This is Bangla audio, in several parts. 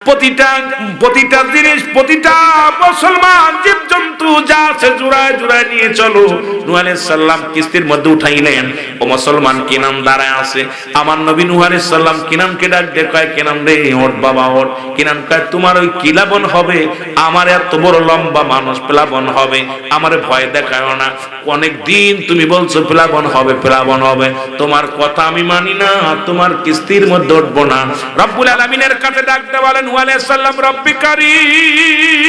প্রতিটা জিনিস, প্রতিটা মুসলমান জীবজন্তু যা আছে জোড়ায় জোড়ায় নিয়ে চলো। নূহ আলাইহিস সালাম কিস্তির মধ্যে উঠাইলেন। ও মুসলমান কিনান দাঁড়ায় আছে। আমার নবী নূহ আলাইহিস সালাম কিনানকে ডাক দিয়ে কয়, কিনান রে ওঠ বাবা ওঠ। কিনান কয়, তোমার ওই কিলাবন হবে, আমার এত বড় লম্বা মানুষ প্লাবন হবে, আমার ভয় দেখায় না। অনেক দিন তুমি বলছো প্লাবন হবে প্লাবন হবে, তোমার কথা আমি মানি না, তোমার কিস্তির মধ্যে উঠবো না। রব্বুল আলামিনের কাছে ডাকতে বলেন নূহ আলাইহিস সালাম, রব্বি কারীম,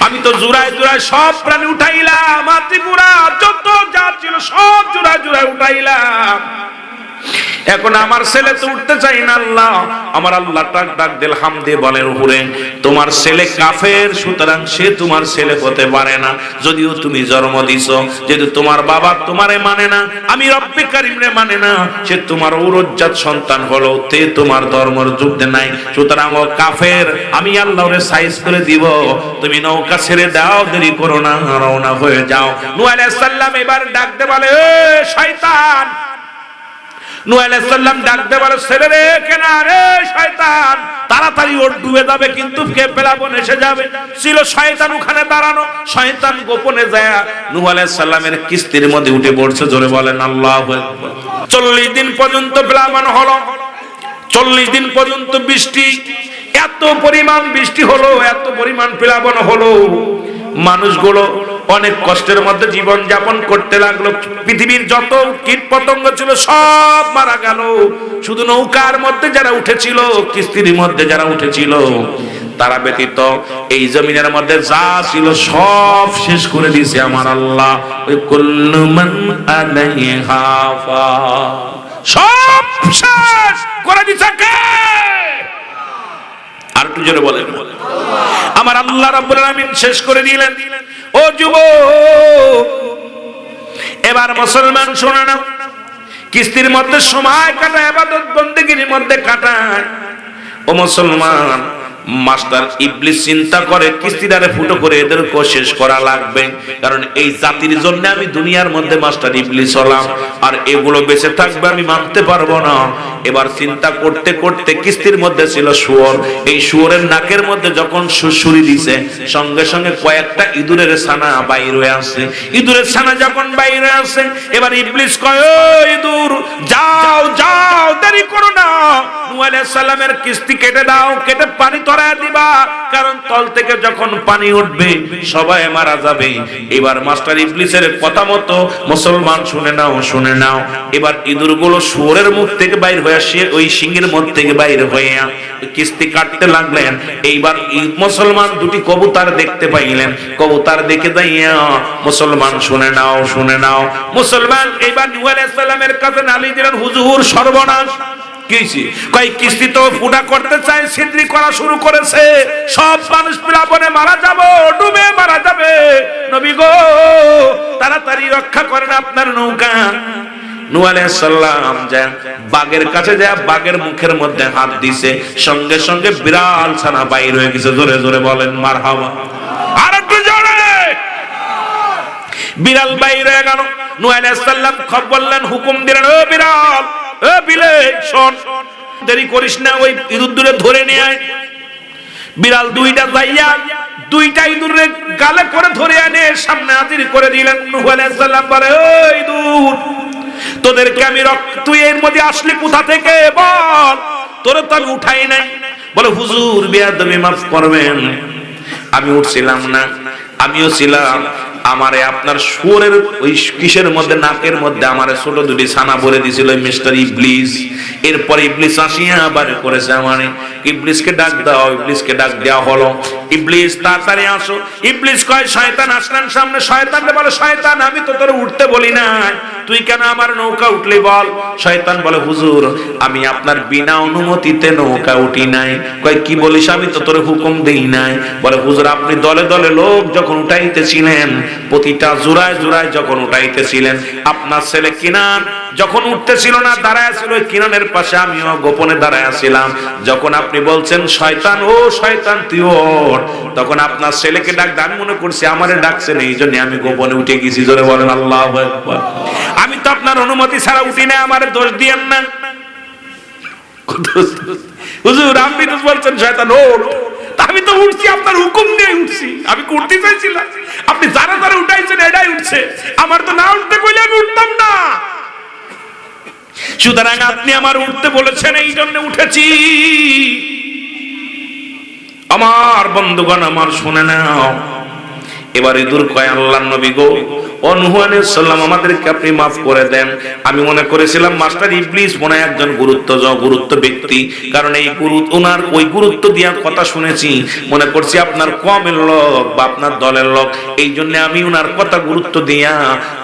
আমি তো জোড়ায় জোড়ায় সব প্রাণী উঠাইলাম, মাতৃপুরা যত যা ছিল সব জোড়ায় জোড়ায় উঠাইলাম, এখন আমার ছেলে তো উঠতে চাই না। আল্লাহ, আমার আল্লাহ ডাক দিল হামদে বলেন, হুরে তোমার ছেলে কাফের, সুতরাং সে তোমার ছেলে হতে পারে না, যদিও তুমি জন্ম দিছো। যেহেতু তোমার বাবা তোমারে মানে না, আমি রব্বে কারীম রে মানে না, সে তোমার ঔরজ্জাত সন্তান হলো, তে তোমার ধর্মের যুদ্ধে নাই, সুতরাং ও কাফের। আমি আল্লাহ ওরে সাইজ করে দিব, তুমি নৌকা ছেড়ে দাও, দেরি করো না, রওনা হয়ে যাও। নূহ আলাইহিস সালাম এবার ডাকতে বলে, এ শয়তান। নূহ আলাইহিস সালাম ডাকতে বলে, ছেলে রে কেনা রে শয়তান, তাড়াতাড়ি ওর ডুবে যাবে, কিন্তু কে প্লাবন এসে যাবে। ছিল শয়তান ওখানে দাঁড়ানো, শয়তান গোপনে যায় নূহ আলাইহিস সালামের কিস্তির মধ্যে উঠে পড়ছে। জোরে বলেন আল্লাহু আকবার। 40 দিন পর্যন্ত প্লাবন হলো, 40 দিন পর্যন্ত বৃষ্টি, এত পরিমাণ বৃষ্টি হলো, এত পরিমাণ প্লাবন হলো, মানুষগুলো অনেক কষ্টের মধ্যে জীবন যাপন করতে লাগলো। পৃথিবীর যত কীট পতঙ্গ ছিল সব মারা গেল, শুধু নৌকার মধ্যে যারা উঠেছিল, কিস্তির মধ্যে যারা উঠেছিল, তারা ব্যতীত এই জমিনের মধ্যে যা ছিল সব শেষ করে দিয়েছে আমার আল্লাহ। ওই কুল্লু মান আলাইহা ফান, সব শেষ করে দিয়েছে কে? আর একটু জোরে বলেন, আমার আল্লাহ রাব্বুল আলামিন শেষ করে দিলেন। ও যুবক, এবার মুসলমান শোনো না, কিস্তির মধ্যে সময় কাটায়, ইবাদত বন্দেগীর মধ্যে কাটায়। ও মুসলমান, মাস্টার ইবলিস চিন্তা করে কিস্তিদারে ফুটো করে এদেরকে শেষ করা লাগবে, কারণ এই জাতির জন্য আমি দুনিয়ার মধ্যে মাস্টার ইবলিস হলাম, আর এগুলো বেঁচে থাকবে আমি মানতে পারবো না। এবার চিন্তা করতে করতে কিস্তির মধ্যে ছিল শুয়োর, এই শুয়োরের নাকের মধ্যে যখন সুরসুরি দিছে, সঙ্গে সঙ্গে কয়েকটা ইঁদুরের ছানা বাইর হয়ে আসছে। ইঁদুরের ছানা যখন বাইর হয়ে আসছে, এবার ইবলিস কয়, ও ইঁদুর যাও যাও, দেরি করো না, নূহ আলাইহিস সালামের কিস্তি কেটে দাও, কেটে পানি তরায় দিবা, কারণ তল থেকে যখন পানি উঠবে সবাই মারা যাবে। এবার মাস্টার ইবলিসের কথা মতো মুসলমান শুনে নাও, শুনে নাও, এবার ইঁদুরগুলো শুয়োরের মুখ থেকে বাইর হয়ে আসে, ওই সিংহের মুখ থেকে বাইর হয়ে কিস্তি কাটতে লাগলেন। এইবার মুসলমান দুটি কবুতর দেখতে পাইলেন, কবুতর দেখে যাইয়া মুসলমান শুনে নাও, শুনে নাও, মুসলমান এইবার নূহ আলাইহিস সালামের কাছে নালিশ দিলেন, হুজুর সর্বনাশ। কিস্তি তো ফুটা করতে চাই, ছিদ্রি করা শুরু করেছে, সব মানুষ প্লাবনে মারা যাবো, ডুবে মারা যাবে, নবী গো তাড়াতাড়ি রক্ষা করেন আপনার নৌকা। নূহ আলাইহিস সালাম যায় বাঘের কাছে যায়, বাঘের মুখের মধ্যে হাত দিছে, সঙ্গে সঙ্গে বিড়াল ছানা বাইর হয়ে গেছে। জোরে জোরে বলেন মারহাবা। আর একটু জোরে। বিড়াল বাইর হয়ে গেল। নূহ আলাইহিস সালাম খবর বললেন, হুকুম দিলেন, ও বিড়াল, ও বিলে শোন, দেরি করিস না, ওই ইঁদুর দূরে ধরে নিয়ে আয়। বিড়াল দুইটা যাইয়া দুইটা ইঁদুরের গালে করে ধরে আনে সামনে হাজির করে দিলেন। নূহ আলাইহিস সালাম বলে, ও ইঁদুর, তোদেরকে আমি তুই এর মধ্যে আসলি কোথা থেকে বল, তোরে তো আমি উঠাই নাই। বলে, হুজুর বেয়াদবি মাফ করবেন, আমি উঠছিলাম না, আমিও ছিলাম, আমারে আপনার শুয়োরের ওই কিসের মধ্যে, নাকের মধ্যে আমারে ছোট দুটি ছানা ভরে দিয়েছিল মিস্টার ইবলিস। এরপর ইবলিস আসিয়া আবার করেছে আমারে, ইবলিসকে ডাক দাও, ইবলিসকে ডাক দেওয়া হলো। ইবলিস তাড়াতাড়ি আসো। ইবলিস কয়, শয়তান আসলেন সামনে। শয়তান বলে, শয়তান আমি তো তোরে উঠতে বলি না, তুই কেন আমার নৌকা উঠলি বল? শয়তান বলে, হুজুর আমি আপনার বিনা অনুমতিতে নৌকা উঠি নাই। কয়, কি বলিস? আমি তো তোরে হুকুম দেই নাই। বলে, হুজুর আপনি দলে দলে লোক যখন উঠাইতেছিলেন, প্রতিটা জোড়ায় জোড়ায় যখন উঠাইতেছিলেন, আপনার ছেলে কিনান যখন উঠতেছিল না, দাঁড়ায় ছিল কিনানের পাশে, আমিও গোপনে দাঁড়ায় ছিলাম। যখন আপনি বলছেন শয়তান, ও শয়তান তুই ওঠ, তখন আপনার ছেলেকে ডাক, আমি মনে করছি আমারে ডাকছেন, এই জন্য আমি গোপনে উঠে গেছি। জোরে বলেন আল্লাহু আকবার। আমি তো আপনার অনুমতি ছাড়া উঠি না, আমারে দোষ দিয়েন না। হুজুর আপনি তো বলছেন শয়তান ওঠ, আমি তো উঠছি আপনার হুকুম নিয়ে উঠছি, আমি উঠতে চাইছিলাম, আপনি যারা যারা উঠাইছেন এটাই উঠছে, আমার তো না উঠতে কইলে আমি উঠতাম না। সুতরাং আপনি আমার উঠতে বলেছেন, এই জন্য উঠেছি। আমার বন্ধুগণ আমার শুনে নাও, এবারে দূর কয় আল্লাহর নবী গো, ও নূহ আলাইহিস সালাম আমাদেরকে আপনি maaf করে দেন। আমি মনে করেছিলাম মাস্টার ইবলিস মনে একজন গুরুত্ব ব্যক্তি, কারণ এই ওনার ওই গুরুত্ব দেওয়ার কথা শুনেছি, মনে করছি আপনার কমের লোক বা আপনার দলের লোক, এই জন্য আমি ওনার কথা গুরুত্ব দিয়া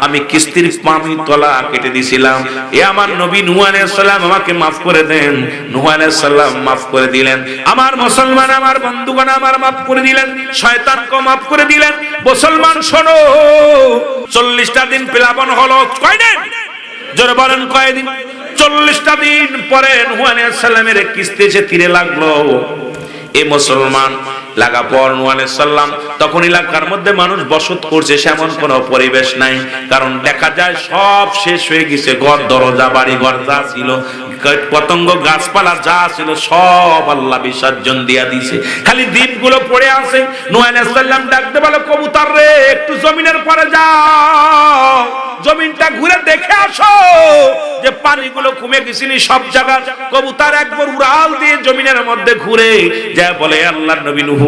আমি কিস্তির পানি তলা কেটে দিয়েছিলাম। এ আমার নবী নূহ আলাইহিস সালাম আমাকে maaf করে দেন। নূহ আলাইহিস সালাম maaf করে দিলেন। আমার মুসলমান আমার বন্ধুগণ আমার maaf করে দিলেন, শয়তানকে maaf করে দিলেন। মুসলমান শোনো, 40টা দিন প্লাবন হলো, কয়দিন জোরে বলেন কয়দিন? 40টা দিন পরে নূহ আলাইহিস সালামের কিস্তি এসে তীরে লাগলো। এই মুসলমান লাগা পর নূহ আলাইহিস সালাম তখন এলাকার মধ্যে মানুষ বসত করছে, সেমন কোনো পরিবেশ নাই, কারণ দেখা যায় সব শেষ হয়ে গেছে, ঘর দরজা বাড়ি ঘর যা ছিল, পতঙ্গ গাছপালা যা ছিল সব আল্লাহ বিসর্জন দিয়া দিয়েছে, খালি দ্বীপগুলো পড়ে আছে। নূহ আলাইহিস সালাম ডাকতে বলে, কবুতর রে একটু জমিনের পরে যাও, জমিনটা ঘুরে দেখে আসো যে পানিগুলো কমে গেছিনি সব জায়গা। কবুতর একবার উড়াল দিয়ে জমিনের মধ্যে ঘুরে যা বলে, আল্লাহর নবী নূহ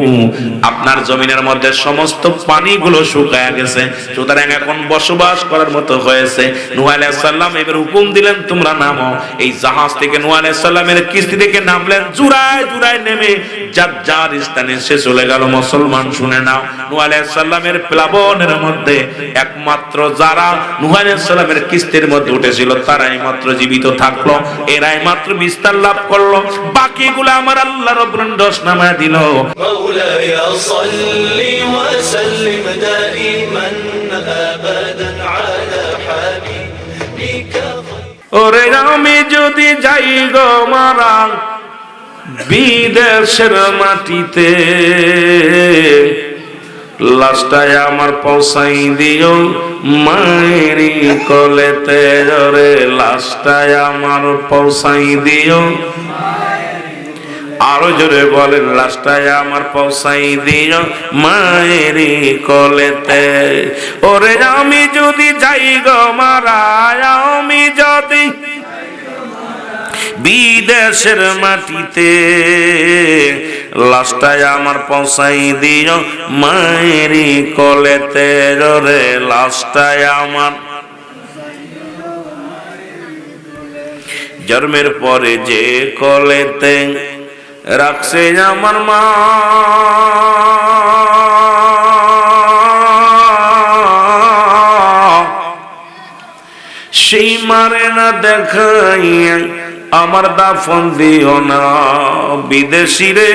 আপনার জমিনের মধ্যে সমস্ত পানিগুলো শুকায় গেছে, সুতরাং এখন বসবাস করার মতো হয়েছে। নূহ আলাইহিস সালাম এবার হুকুম দিলেন তোমরা নামো। এই জাহাজ থেকে নূহ আলাইহিস সালামের কিস্তি থেকে নামলেন, জুড়ায় জুড়ায় নেমে যার যার স্থানে সে চলে গেল। মুসলমান শুনে নাও, নূহ আলাইহিস সালামের প্লাবনের মধ্যে একমাত্র যারা নূহ আলাইহিস সালামের কিস্তির মধ্যে উঠেছিল তারাই মাত্র জীবিত থাকলো, এরাই মাত্র বিস্তার লাভ করলো, বাকিগুলো আমার আল্লাহ রাব্বুল দোষ নামায় দিল। মাওলায়া সাল্লি ওয়া সাল্লিম দাইমান আবাদান আলা হাবিবিকা। ওরে আমি যদি যাই গো মারা বিদেশের মাটিতে, লাস্টায় আমার পৌঁছাই দিও মায়েরি কোলেতে, রে লাস্টায় আমার পৌঁছাই দিও, আরো জোরে বলেন, লাস্টায় আমার পৌঁছাই দিও মায়েরি কোলেতে। ওরে আমি যদি যাই গো মারা, আমি যদি বিদেশের মাটিতে, লাস্টায় আমার পৌঁছাই দিও মায়েরি কোলেতে, রে লাস্টায় আমার জন্মের পরে যে কোলেতে রাখছে আমার মা, সেই মারে না দেখাইয়া আমার দাফন দিও না বিদেশি রে।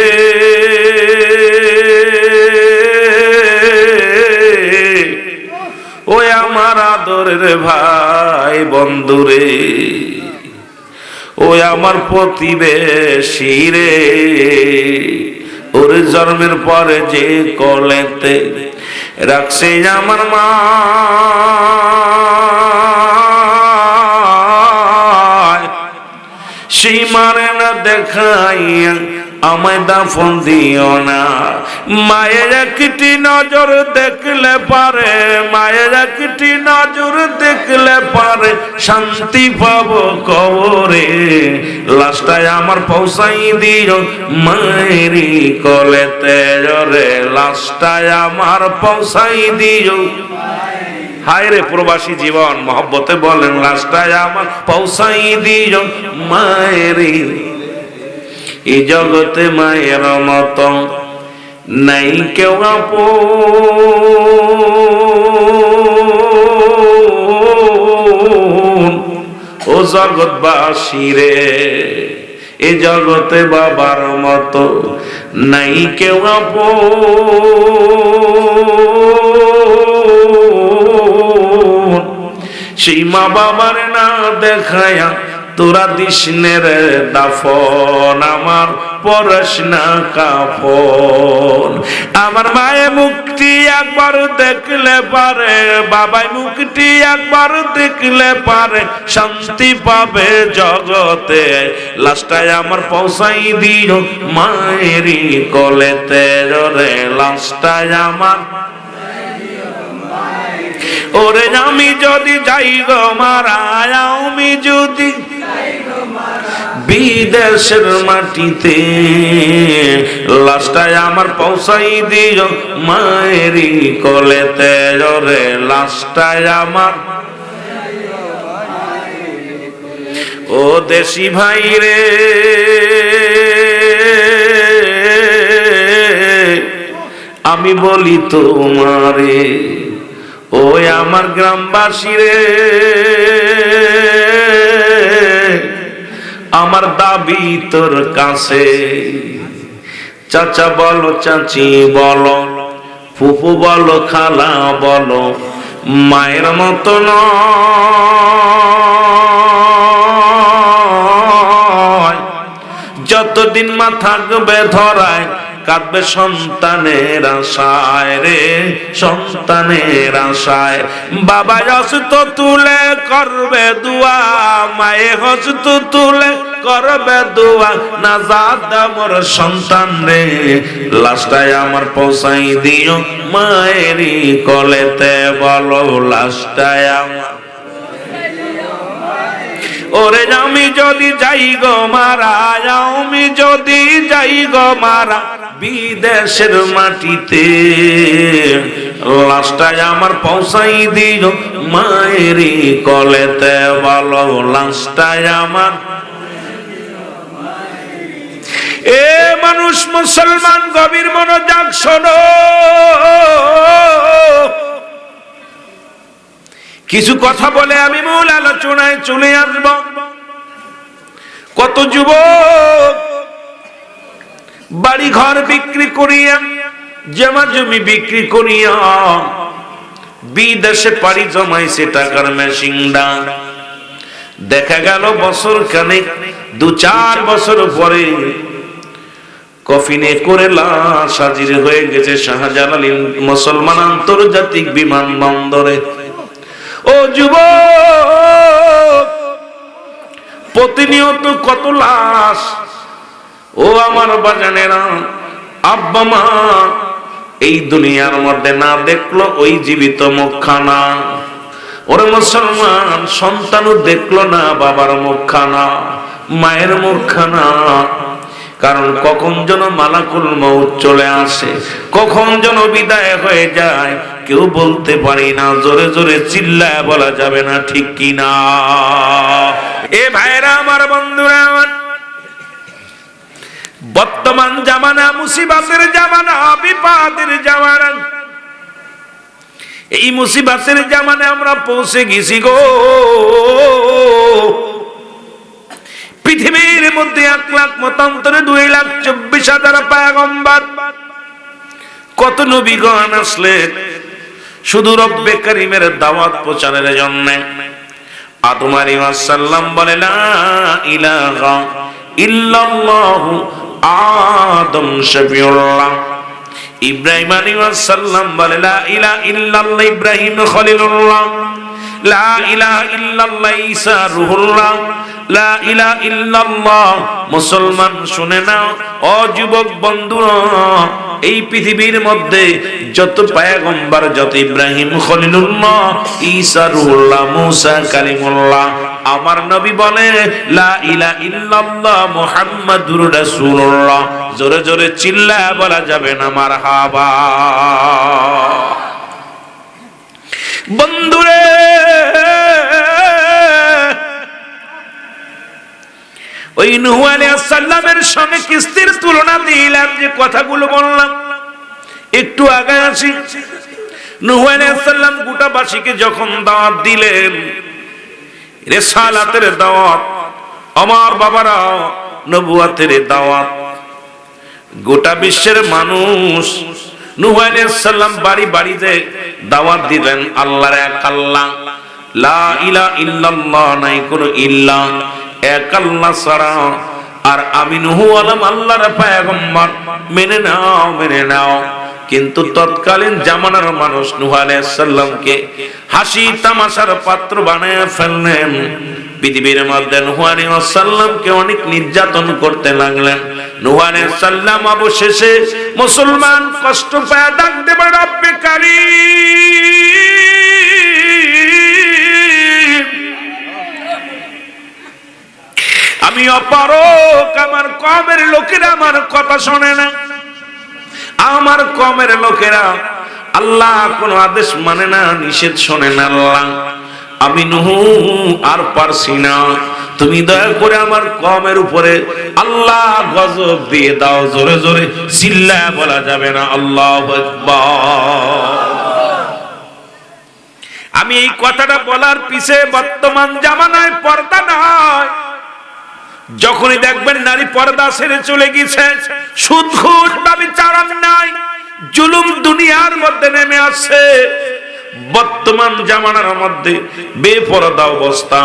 ওই আমার আদরের ভাই বন্ধুরে, ওই আমার প্রতিবেশী রে, ওর জন্মের পরে যে কোলেতে রাখছে আমার মা, সেই মারে না দেখাইয়া আমায় দাফন দিও না। মায়ের একটি নজর দেখলে পারে, মায়ের একটি নজর দেখলে পারে শান্তি পাবো কবরে, লাস্টায় আমার পৌঁছাই দিও মায়েরি কোলেতে, রে লাস্টায় আমার পৌঁছাই দিও। হায় রে প্রবাসী জীবন, মহব্বতে বলেন, লাস্টায় আমার পৌঁছাই দিও মায়েরি। এই জগতে মায়ের মত নাই কেউ আপন, ও জগৎবাসী রে, এ জগতে বাবার মত নাই কেউ আপন। সেই মা বাবার না দেখায়া তোরা দিসনের দাফন, আমার পরশ না কাফন। আমার মায়ে মুক্তি একবার দেখলে পারে, বাবাই মুক্তি একবার দেখলে পারে, শান্তি পাবে জগতে। লাস্টায় আমার পৌঁছাই দিও মায়েরই কোলেতে রে, লাস্টায় আমার ওরে আমি যদি যাই গো মারা, আমি যদি বিদেশের মাটিতে, লাস্টায় আমার পৌঁছাই দিও মায়েরই কোলেতে রে, লাস্টায় আমার ও দেশি ভাই রে। আমি বলি তোমারে, ওই আমার গ্রামবাসী রে, আমার দাবি তোর কাছে। চাচা বলো, চাচি বলো, ফুফু বলো, খালা বলো, মায়ের মতো নয়। যতদিন মা থাকবে ধরায়, কাঁদবে সন্তানের আশায় রে, সন্তানের আশায়। বাবা হস্ত তুলে করবে দুয়া, মায়ে হস্ত তুলে করবে দুয়া, নাজাত আমার সন্তান রে, লাস্টায় আমার পৌঁছাই দিও মায়েরই কোলেতে, বলো লাস্টায় আমার ওরে আমি যদি যাই গো মারা, আমি যদি যাই গো মারা বিদেশের মাটিতে, লাস্টায় আমার পৌঁছাই দিও মায়েরই কোলেতে, বলো লাস্টায় আমার। এ মানুষ মুসলমান গভীর মনোযোগ শোনো, কিছু কথা বলে আমি মূল আলোচনায় চলে আসব। কত যুবক বাড়ি ঘর বিক্রি করিয়া, জমা জমি বিক্রি করিয়া বিদেশে পাড়ি জমাইছে টাকার মেশিনডা। দেখা গেল বছর খানেক, 2-4 বছর পরে কফিনে করে লাশ হাজির হয়ে গেছে শাহজালাল মুসলমান আন্তর্জাতিক বিমানবন্দরে। ও যুবক, প্রতিনিয়ত কত লাশ। ও আমার বাজানেরা, আব্বা মা এই দুনিয়ার মধ্যে না দেখলো ওই জীবিত মুখখানা। ওরে মুসলমান, সন্তানও দেখলো না বাবার মুখখানা, মায়ের মুখখানা। কারণ কখন যেন মালাকুল মউত চলে আসে, কখন যেন বিদায় হয়ে যায়, কেউ বলতে পারি না। জোরে জোরে চিল্লায় বলা যাবে না, ঠিক কি না? এ ভাইরা আমার, বন্ধুরা আমার, বর্তমান জামানা মুসিবতের জামানা, বিপদের জামানা। এই মুসিবতের জামানে আমরা পৌঁছে গেছি গো। পৃথিবীর মধ্যে 1 লাখ মতান্তরে 2,24,000 পয়গম্বর, কত নবীগণ আসলেন শুধু রব্বে কারীমের দাওয়াত প্রচারের জন্য। আদম আলাইহিস সালাম বলে লা ইলাহা ইল্লাল্লাহু আদম শফিউল্লাহ। ইব্রাহিম আলাইহিস সালাম বলে লা ইলাহা ইল্লাল্লাহ ইব্রাহিম খলিলুল্লাহ। লা ইলাহা ইল্লাল্লাহ ঈসা রূহুল্লাহ। লা ইলাহা ইল্লাল্লাহ। মুসলমান শুনে নাও, ও যুবক বন্ধুরা, এই পৃথিবীর মধ্যে যত পয়গম্বর, যত ইব্রাহিম খলিলুল্লাহ, ঈসা রূহুল্লাহ, মুসা কালিমুল্লাহ, আমার নবী বলে লা ইলাহা ইল্লাল্লাহ মুহাম্মাদুর রাসূলুল্লাহ। জোরে জোরে চিল্লায় বলা যাবে না মারহাবা। বন্ধুরে, ওই নূহ আলাইহিস সালামের সঙ্গে কিস্তির তুলনা দিলাম, যে কথাগুলো বললাম একটু আগে আসি। নূহ আলাইহিস সালাম গোটাবাসীকে যখন দাওয়াত দিলেন, রিসালাতের দাওয়াত, আমার বাবারা নবুয়তের দাওয়াত, গোটা বিশ্বের মানুষ নূহ আলাইহিস সালাম বাড়ি বাড়িতে দাওয়াত দিলেন আল্লাহর এক আল্লাহ, লা ইলাহা ইল্লাল্লাহ, নাই কোনো ইল্লাহ, এক আল্লাহ ছাড়া, আর আমি নূহ আলাম আল্লাহর পয়গম্বর, মেনে নাও মেনে নাও। কিন্তু তৎকালীন জামানার মানুষ নূহ আলাইহিস সালামকে হাসি তামাশার পাত্র বানায় ফেললেন। পৃথিবীর মধ্যে নূহ আলাইহিস সালামকে অনেক নির্যাতন করতে লাগলেন। নূহ আলাইহিস সালাম অবশেষে মুসলমান কষ্ট পায় ডাক দেবে, রব্বে কারীম, আমি অপারক, আমার কওমের লোকেরা আমার কথা শোনে না, আমার কওমের লোকেরা আল্লাহ কোন আদেশ মানে না, নিষেধ শোনে না। আল্লাহ আমি নূহ আর পারছি না, তুমি দয়া করে আমার কওমের উপরে আল্লাহ গজব দিয়ে দাও। জোরে জোরে চিল্লায়া বলা যাবে না আল্লাহু আকবার। আমি এই কথাটা বলার পিছে বর্তমান জামানায় পর্দা নাই। যখনই দেখবেন নারী পর্দা ছেড়ে চলে গেছে, সুদ ঘুষ ব্যভিচার নাই, জুলুম দুনিয়ার মধ্যে নেমে আসছে। বর্তমান জামানার মধ্যে বেপরদা অবস্থা।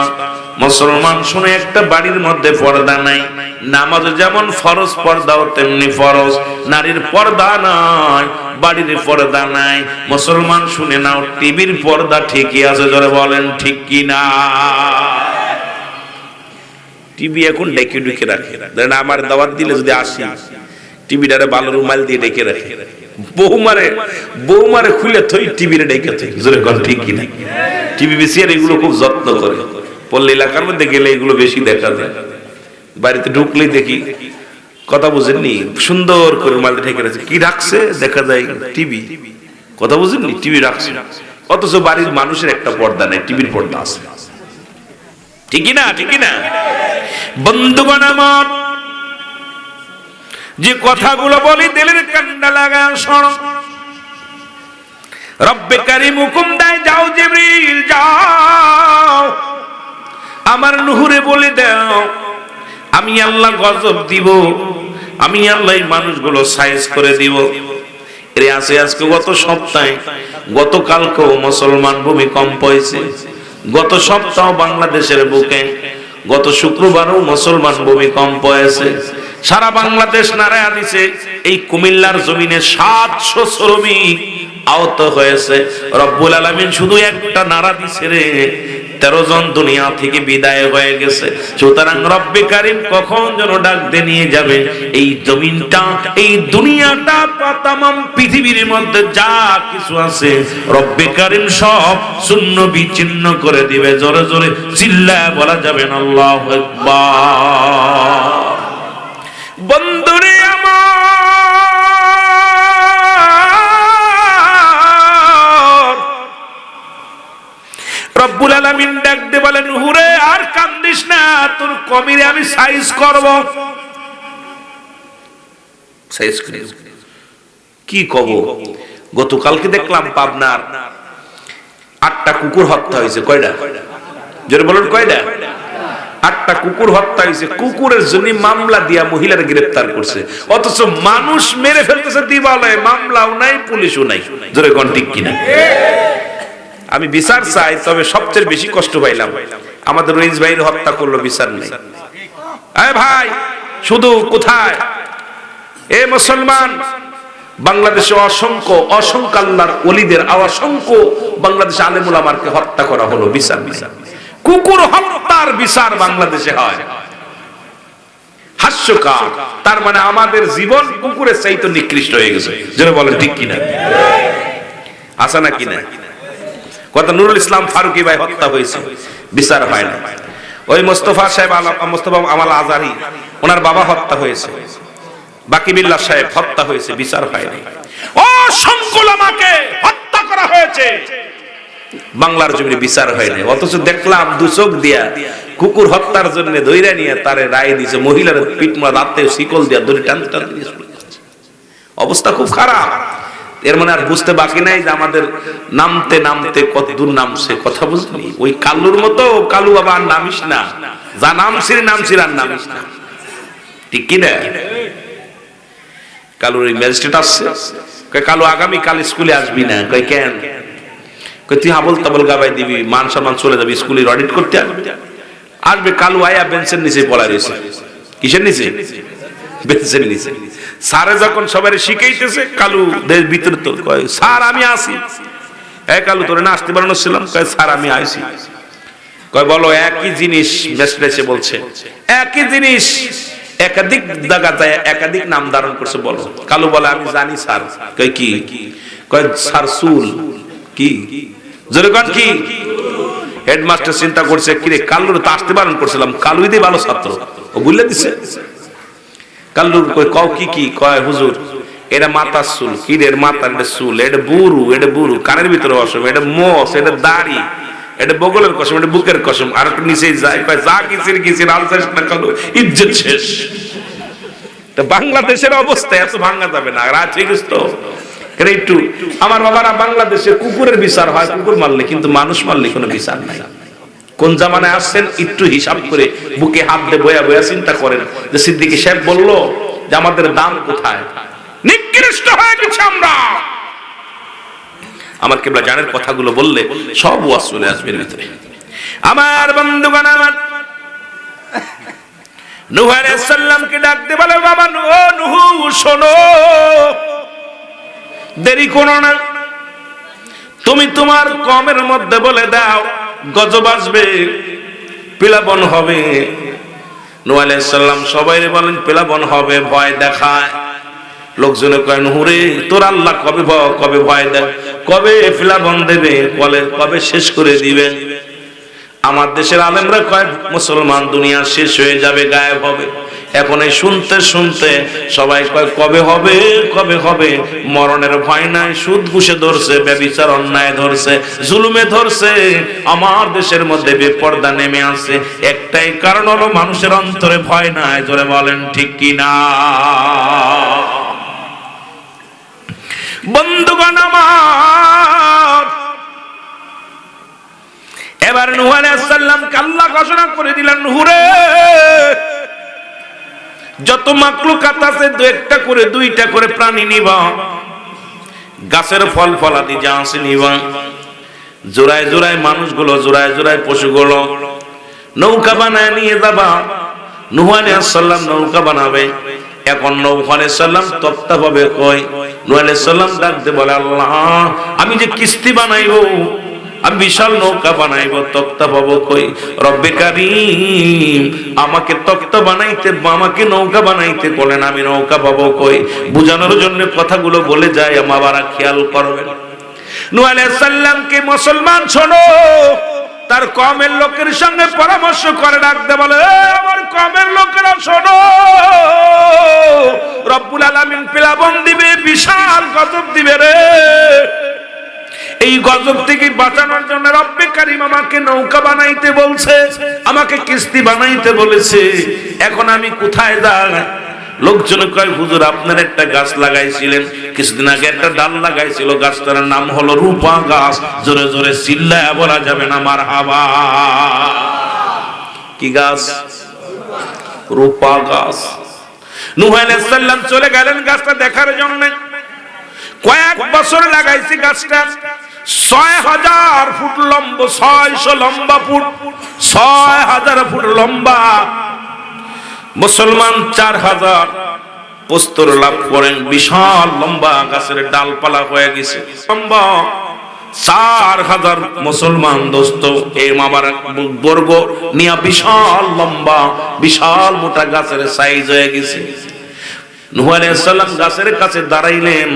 মুসলমান শুনে একটা বাড়ির মধ্যে পর্দা নাই, নামাজ যেমন ফরজ পর্দাও তেমনি ফরজ, নারীর পর্দা নাই, বাড়ির পর্দা নাই। মুসলমান শুনে নাও, টিভির পর্দা ঠিকই আছে, জোরে বলেন ঠিক কি না? টিভি এখন ডেকে ডুকে রাখে, আমার দাওয়াত দিলে যদি আসি টিভিটারে ভালো রুমাল দিয়ে ডেকে রাখে, বৌমারে খুলে থই টিভিরে ডেকে থই, জোরে কর ঠিক কিনা? টিভি বেশি আর এগুলো খুব যত্ন করে। পল্লী এলাকার মধ্যে গেলে এগুলো বেশি দেখা যায়, বাড়িতে ঢুকলেই দেখি, কথা বুঝেননি, সুন্দর করে রুমাল দিয়ে ঢেকে রাখছে। কি রাখছে দেখা যায় টিভি, কথা বুঝেননি, টিভি রাখছে। অথচ বাড়ির মানুষের একটা পর্দা নেই, টিভির পর্দা আছে, ঠিকই না? ঠিকই না? বন্ধুগণ আমার, যে কথাগুলো বলি দিলের কান্ডা লাগা শোনো। রব্বে কারীম হুকুম দেয়, যাও জিবরিল যাও, আমার নূহুরে বলে দাও আমি আল্লাহ গজব দিব, আমি আল্লাহ এই মানুষগুলো সাইজ করে দিব। এর আছে আজকে গত সপ্তাহে, গতকালকেও মুসলমান ভূমিকম্প হয়েছে, গত সপ্তাহ বাংলাদেশের বুকে, গত শুক্রবারও মুসলমান ভূমিকম্প হয়েছে। সারা বাংলাদেশ নাড়া দিছে। এই কুমিল্লার জমিনে 700 শ্রমিক আহত হয়েছে। রব্বুল আলামিন শুধু একটা নাড়া দিছে রে, 13 জন দুনিয়া থেকে বিদায় হয়ে গেছে। সুতরাং রব্বে কারীম কখন যেন ডাক দিয়ে নিয়ে যাবে এই জমিনটা, এই দুনিয়াটা, তামাম পৃথিবীর মধ্যে যা কিছু আছে রব্বে কারীম সব শূন্য বিচ্ছিন্ন করে দিবে। জোরে জোরে চিল্লায় বলা যাবে না আল্লাহু আকবার। বন্ধুরে আমার, রব্বুল আলামিন ডাক দিয়ে বলেন, হুরে আর কান্দিস না, তোর কমিরে আমি সাইজ করব। সাইজ কি কব? গতকালকে দেখলাম পাবনার 8টা কুকুর হত্যা হয়েছে। কয়টা? জোরে বলুন কয়টা? 8টা কুকুর হত্যা হয়েছে। কুকুরের জন্য মামলা দিয়া মহিলার গ্রেফতার করছে, অথচ মানুষ মেরে ফেলতেছে দিবালয়ে, মামলাও নাই, পুলিশও নাই। জোরে কোন ঠিক কিনা? আমি বিচার চাই, তবে সবচেয়ে বেশি কষ্ট পাইলাম আমাদের রইজ ভাইয়ের হত্যা করলো, বিচার নেই। আরে ভাই, শুধু কোথায়? এ মুসলমান, বাংলাদেশে অসংখ্য আল্লাহর ওলিদের, অসংখ্য বাংলাদেশে আলেম উলামাকে হত্যা করা হলো, বিচার নেই। কুকুর হত্যার বিচার বাংলাদেশে হয়, হাস্যকর। তার মানে আমাদের জীবন কুকুরের চাইতে নিকৃষ্ট হয়ে গেছে। যারা বলেন ঠিক কিনা? আসা না কিনা? কথা, নুরুল ইসলাম ফারুকী ভাই হত্যা হয়েছে, বিচার হয় না। ওই মোস্তফা সাহেব, মোস্তফা আমাল আজারি, ওনার বাবা হত্যা হয়েছে। বাকি বিল্লাহ সাহেব হত্যা হয়েছে, বিচার হয় না। অসংখ্য উলামাকে হত্যা করা হয়েছে, বাংলার জমিনে বিচার হয় না। অথচ দেখলাম দু চোখ দিয়া কুকুর হত্যার জন্য ধইরা নিয়ে তারে রায় দিয়েছে, মহিলার পিঠমা দাঁতে শিকল দিয়া ধরে টানতে টানতে দিয়ে অবস্থা খুব খারাপ। এর মানে আর বুঝতে বাকি নাই যে আমাদের নামতে নামতে কত দূর নামছে। কথা বুঝলি? ওই কালুর মতো কালু বাবা আর নামিস না, যা নামছিস আর নামিস না, ঠিক কিনা? কালুর এই ম্যাজিস্ট্রেট আসছে, কালু আগামী কাল স্কুলে আসবি না। কই কেন? কই তুই আবল তাবল গাবাই দিবি, মান সম্মান চলে যাবে, স্কুলে অডিট করতে আসবি। আসবে কালু আয়া বেঞ্চের নিচে পড়া রয়েছে। কিসের নিচে? বেঞ্চের নিচে। স্যারে যখন সবাই শিখাইতেছে, কালু দের ভিতরে তো কয়, স্যার আমি আসি। এই কালু তোরে না আসতে বানানো ছিলাম? কয় স্যার আমি আইছি। কয় বলো একই জিনিস মেসে বলছে, একই জিনিস একাধিক জায়গাতে একাধিক নাম ধারণ করছে বলো। কালু বলে আমি জানি স্যার। কয় কি? কয় স্যার চুল। কি জোরে কন কি? হেডমাস্টার চিন্তা করছে কিরে কালুর তো আসতে বারণ করছিলাম, কালুই দিয়ে ভালো ছাত্র, ও বুঝলে দিছে। কালুর কয় কও কি কি? কয় হুজুর এটা মাথার চুল। কি রে মাথার চুল? এটা বুরু, এটা বুরু কানের ভিতরে অসম, এটা মোষ, এটা দাড়ি, এটা বগলের কসম, এটা বুকের কসম। আর একটু নিচে যায়, কয় যা কিসের কিসের আলসাস না কালু, ইজ্জত শেষ। বাংলাদেশের অবস্থা এত ভাঙা যাবে না। রাজি তো একটু আমার বাবারা বাংলাদেশে কুকুরের বিচার হয় কুকুর মারলে, কিন্তু মানুষ মারলে কোনো বিচার নাই। কোন জামানায় আসছেন একটু হিসাব করে বুকে হাত দিয়ে বয়া বয়া চিন্তা করেন যে সিদ্দিকী সাহেব বললো যে আমাদের দাম কোথায়, নিকৃষ্ট হয়ে গেছে আমরা। আমার কেবলা জানের কথাগুলো বললে সব ওয়াজ চলে আসবে এর ভিতরে। আমার বন্ধুগণ, আমার নূহ আলাইহিস সালামকে ডাকতে বলে, বাবা নূহ শোনো, দেরি করো না, তুমি তোমার কওমের মধ্যে বলে দাও গজব আসবে, প্লাবন হবে। নূহ আলাইহিস সালাম সবাইরে বলেন প্লাবন হবে, ভয় দেখায়। লোকজনে কয় নূহ রে তোর আল্লাহ কবে ভয় দেয়, কবে প্লাবন দেবে, কবে শেষ করে দিবে। আমার দেশের আলেমরা কয় মুসলমান দুনিয়া শেষ হয়ে যাবে, গায়েব হবে। এখন এই শুনতে শুনতে সবাই কয় কবে হবে, কবে হবে। মরণের ভয় নাই, সুদ ঘুষে ধরছে, ব্যভিচার অন্যায় ধরছে, জুলুমে ধরছে। আমার দেশের মধ্যে বেপরদা নেমে আসে, একটাই কারণ হলো মানুষের অন্তরে ভয় নাই। জোরে বলেন ঠিক কিনা? বন্ধুগণ আমার, এবার নূহ আলাইহিস সালামকে আল্লাহ ঘোষণা করে দিলেন, নূহ রে যত মাখলুকাত আছে একটা করে দুইটা করে প্রাণী নিবা, গাছের ফল ফলাদি যা আছে নিবা, জোড়ায় জোড়ায় মানুষগুলো, জোড়ায় জোড়ায় পশুগুলো নৌকা বানায় নিয়ে যাবা। নূহ আলাইহিস সালাম নৌকা বানাবে। এখন নূহ আলাইহিস সালাম তক্তা পাবে কই? নূহ আলাইহিস সালাম ডাকতে বলে, আল্লাহ আমি যে কিস্তি বানাইবো, আমি বিশাল নৌকা বানাইবো, তক্তা পাবো কই? রব্বে কারীম আমাকে তক্তা বানাইতে, আমাকে নৌকা বানাইতে বলেন, আমি নৌকা পাবো কই? বুঝানোর জন্য কথাগুলো বলে যায়, আমারা খেয়াল করবেন। নূহ আলাইহিস সালামকে মুসলমান শোনো, তার কওমের লোকের সঙ্গে পরামর্শ করে ডাকতে বলে, আমার কওমের লোকেরা শোনো, রব্বুল আলামিন প্লাবন দিবে, বিশাল গজব দিবে রে। এই গজব থেকে বাঁচানোর জন্য রব্বে কারীম আমাকে নৌকা বানাইতে বলছে, আমাকে কিস্তি বানাইতে বলেছে। এখন আমি কোথায় যাই? লোকজন কয় হুজুর আপনার একটা গাছ লাগাইছিলেন, কিছুদিন আগে একটা ডাল লাগাইছিল, গাছটার নাম হলো রূপা গাছ। জোরে জোরে চিল্লায়া বলা যাবে না মারহাবা? কি গাছ? রূপা গাছ। নূহ আলাইহিস সালাম চলে গেলেন গাছটা দেখার জন্য। কয়েক বছর লাগাইছি গাছটা, ৬০০০ ফুট লম্বা, ৬০০ লম্বা ফুট, ৬০০০ ফুট লম্বা। মুসলমান ৪০০০ প্রস্তর লাভ করেন, বিশাল লম্বা গাছের ডালপালা হয়ে গেছে, লম্বা ৪০০০ মুসলমান দোস্ত এই মামার বর্গ নিয়ে বিশাল লম্বা, বিশাল মোটা গাছের সাইজ হয়ে গেছে। নূহ আলাইহিস সালাম গাছের কাছে দাঁড়াইলেন,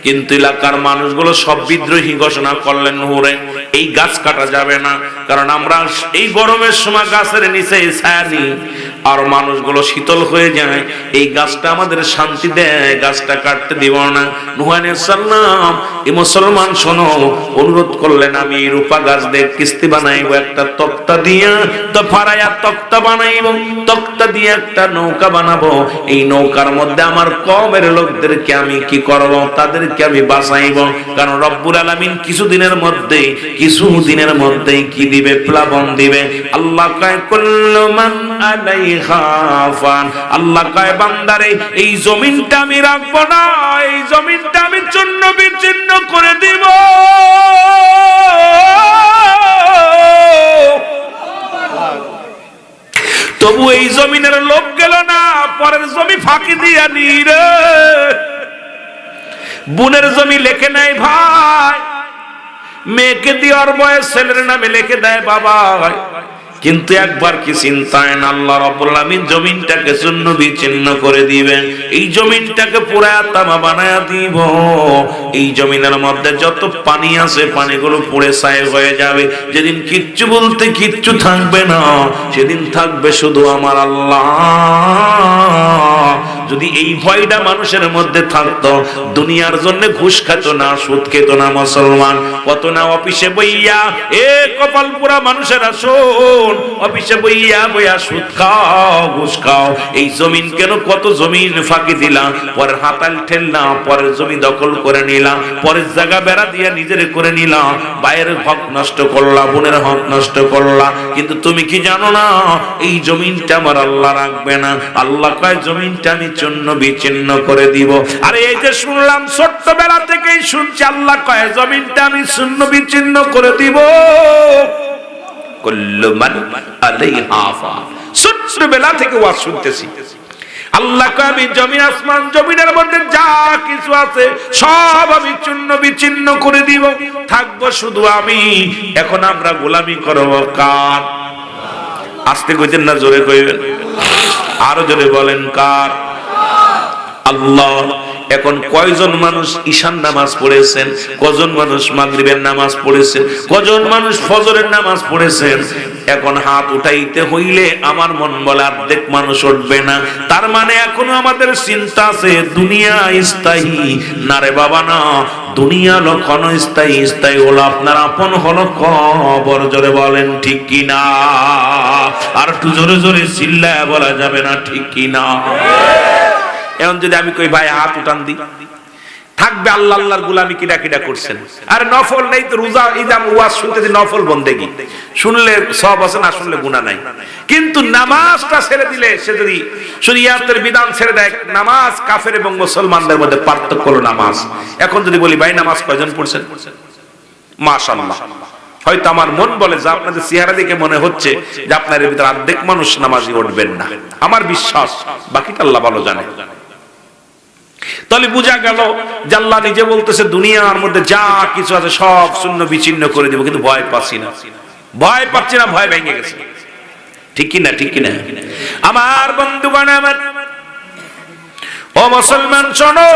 কিন্তু এলাকার মানুষগুলো সব বিদ্রোহী ঘোষণা করলেন, নূহ রে এই গাছ কাটা যাবে না, কারণ আমরা এই গরমের সময় গাছের নিচে ছায়া নিই, আর মানুষগুলো শীতল হয়ে যায়, এই গাছটা আমাদের শান্তি দেয়, গাছটা কাটতে দিব না। নূহ আলাইহিস সালাম এই মুসলমান শোনো, অনুরোধ করলেন, আমি এই রূপা গাছ দিয়ে কিস্তি বানাইবো, একটা তক্তা দিয়ে তো ফাড়াইয়া তক্তা বানাইবো, তক্তা দিয়ে একটা নৌকা বানাবো। এই নৌকার মধ্যে আমার কওমের লোকদেরকে আমি কি করব? তাদেরকে আমি বাঁচাইবো, কারণ রব্বুল আলামিন কিছুদিনের মধ্যেই কি দিবে? প্লাবন দিবে। আল্লাহ কয় কুল্লু মান আলাইহা ফান, আল্লাহ কয় বান্দারে এই জমিনটা আমি রাখবো না, এই জমিনটা আমি চূর্ণ বিচ্ছিন্ন করে দিব। তবু এই জমিনের লোক গেল না, পরের জমি ফাঁকি দিয়া নিরে বোনের জমি লেখে নেয় ভাই, মেয়েকে দেওয়ার বয়স ছেলের নামে লিখে দেয় বাবা। কিন্তু একবার কি চিন্তায় না আল্লাহ রাব্বুল আলামিন জমিনটাকে চূর্ণ বিচ্ছিন্ন করে দিবেন, এই জমিনটাকে পুরা তামা বানায়া দিব। এই জমিনের মধ্যে যত পানি আছে পানিগুলো পুড়ে ছাই হয়ে যাবে। যেদিন কিচ্ছু বলতে কিচ্ছু থাকবে না, সেদিন থাকবে শুধু আমার আল্লাহ। যদি এই ভয়টা মানুষের মধ্যে থাকতো, দুনিয়ার জন্য ঘুষ খেত না, সুদ খেত না মুসলমান। কত না অফিসে বইয়া, এ কপাল পুরা মানুষেরা শোন, অফিসে বইয়া বইয়া সুদ খাও, ঘুষ খাও। এই জমিন কেন, কত জমিন ফাঁকি দিলাম, পরের হাতাল ঠেললাম, পরের জমি দখল করে নিলাম, পরের জায়গা বেড়া দিয়ে নিজের করে নিলাম, বাইরের হক নষ্ট করলাম, বোনের হক নষ্ট করলাম। কিন্তু তুমি কি জানো না, এই জমিনটা আমার আল্লাহ রাখবে না। আল্লাহ কয় জমিনটা আমি চূর্ণ বিচ্ছিন্ন করে দিব। আরে এই যে শুনলাম, ছোট্টবেলা থেকেই শুনছি, আল্লাহ কয় জমিনটা আমি চূর্ণ বিচ্ছিন্ন করে দিব। কুল্লু মান আলাইহা ফান, ছোট্টবেলা থেকে ওয়াজ শুনতেছি। আল্লাহ কয় আমি জমিন আসমান জমিনের মধ্যে যা কিছু আছে সব আমি চূর্ণ বিচ্ছিন্ন করে দিব, থাকবো শুধু আমি। এখন আমরা গোলামি করব কার? আস্তে কইতেন না, জোরে কইবেন, আরো জোরে বলেন কার? আল্লাহ। এখন কয়জন মানুষ ঈশান নামাজ পড়েছেন, কজন মানুষ মাগরিবের নামাজ পড়েছেন, কজন মানুষ ফজরের নামাজ পড়েছেন? এখন হাত উঠাইতে হইলে আমার মন বলে অর্ধেক মানুষ উঠবে না। তার মানে এখনো আমাদের চিন্তা আছে দুনিয়া স্থায়ী না রে বাবা, না। দুনিয়া হলো ক্ষণস্থায়ী, স্থায়ী হলো আপনার আপন হলো কবর। জোরে বলেন ঠিক কি না? আর একটু জোরে জোরে চিল্লায় বলা যাবে না ঠিক কি না? এখন যদি আমি কই ভাই হাত উঠান দি, থাকবে আল্লাহ আল্লাহর গোলামি কিডা কিডা করছেন। আর নফল নেই তো, রোজা ঈদ ওয়াজ শুনতেছি, নফল বন্দেগী শুনলে সব আছে, না শুনলে গুনাহ নাই। কিন্তু নামাজটা ছেড়ে দিলে, সে যদি শরীয়তের বিধান ছেড়ে দেয়, নামাজ কাফের এবং মুসলমানদের মধ্যে পার্থক্য হলো নামাজ। এখন যদি বলি ভাই নামাজ কয়জন পড়ছেন, মাশাআল্লাহ, হয়তো আমার মন বলে যে আপনাদের চেহারা দেখে মনে হচ্ছে যে আপনার এর ভিতরে অর্ধেক মানুষ নামাজি উঠবেন না। আমার বিশ্বাস বাকিটা আল্লাহ ভালো জানে। তাহলে বোঝা গেল যে আল্লাহ নিজে বলতেছে দুনিয়ার মধ্যে যা কিছু আছে সব শূন্য বিচ্ছিন্ন করে দেব, কিন্তু ভয় পাচ্ছি না, ভয় পাচ্ছি না, ভয় ভেঙে গেছে। ঠিক কি না? ঠিক কি না? আমার বন্ধুগণ, আমার ও মুসলমান শোনো,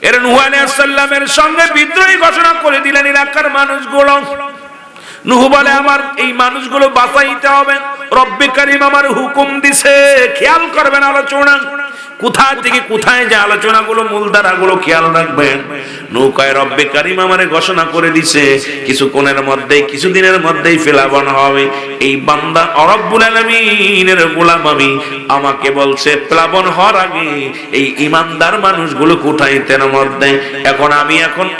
এর নূহ আলাইহিস সালামের সঙ্গে বিদ্রোহী ঘোষণা করে দিলেন এলাকার মানুষগুলো। নূহ বলে আমার এই মানুষগুলো বাঁচাইতে হবে, রব্বে কারীম আমার হুকুম দিছে। খেয়াল করবেন আলোচনা কোথায় থেকে কোথায় যে আলোচনাগুলো, মূলধারাগুলো খেয়াল রাখবেন। নৌকায় রব্বে কারীম আমারে ঘোষণা করে দিছে কিছুক্ষণের মধ্যেই, কিছুদিনের মধ্যেই ফেলাবন হবে। এই বান্দা রব্বুল আলামিনের গোলাম আমি, আমাকে বলছে প্লাবন হওয়ার আগে এই ইমানদার মানুষগুলো কোথায় তের মধ্যে। এখন আমি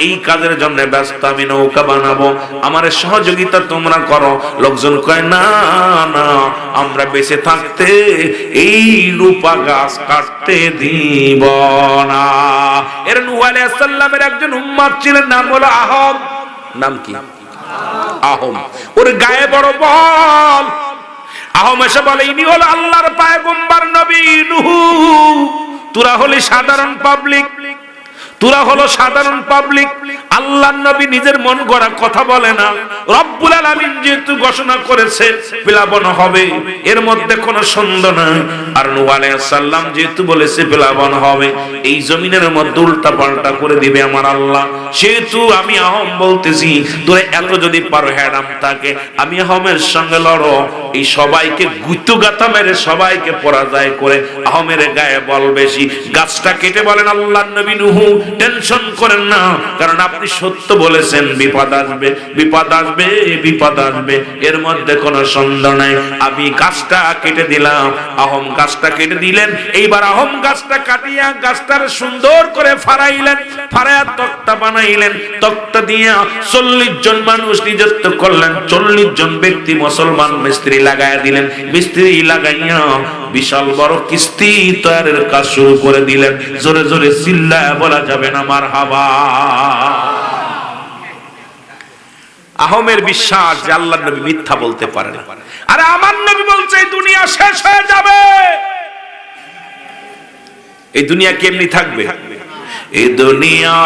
এই কাজের জন্য ব্যস্ত, আমি নৌকা বানাবো, আমার সহযোগিতা তোমরা করো। লোকজন কয় না না, আমরা বেঁচে থাকতে এই রূপা গাছ কাটতে দিব না। এর নূহ আলাইহিস সালামের একজন উম্মত ছিলেন, নাম হলো আহম। নাম কি? আহম। ওর গায়ে বড় বল। আহম এসে বলে ইনি হলো আল্লাহর পয়গম্বর নবী নূহ, তোরা হলি সাধারণ পাবলিক, তোরা হলো সাধারণ পাবলিক। আল্লাহর নবী নিজের মন গড়া কথা বলে না। রব্বুল আলামিন যেহেতু ঘোষণা করেছে প্লাবন হবে, এর মধ্যে কোনো সন্দেহ নাই। আর নূহ আলাইহিস সালাম যেহেতু বলেছে প্লাবন হবে, এই জমিনের মধ্যে উল্টা পাল্টা করে দিবে আমার আল্লাহ। সেহেতু আমি আহম বলতেছি, তোরা এত যদি পারো হ্যাডাম থাকে, আমি আহমের সঙ্গে লড়ো। এই সবাইকে গুতো গাতা মেরে সবাইকে পরাজয় করে আহমের গায়ে বল বেশি। গাছটা কেটে বলেন আল্লাহর নবী নূহ, টেনশন করেন না, কারণ আপনি সত্য বলেছেন, বিপদ আসবে, বিপদ আসবে, বিপদ আসবে, এর মধ্যে কোনো সন্দেহ নাই। আমি গাছটা কেটে দিলাম। আহম গাছটা কেটে দিলেন। এইবার আহম গাছটা কাটিয়া গাছটার সুন্দর করে ফাড়াইলেন, ফাড়াইয়া তক্তা বানাইলেন। তক্তা দিয়া 40 জন মানুষ নিযুক্ত করলেন। 40 জন ব্যক্তি মুসলমান মিস্ত্রি লাগাইয়া দিলেন। মিস্ত্রি লাগাইয়া বিশাল বড় কিস্তি তৈরির কাজ শুরু করে দিলেন। জোরে জোরে চিল্লায় বলা যাবে না মারহাবা। আহমের বিশ্বাস যে আল্লাহর নবী মিথ্যা বলতে পারে না। আরে আমার নবী বলছে এই দুনিয়া শেষ হয়ে যাবে, এই দুনিয়া কেমনি থাকবে? এই দুনিয়া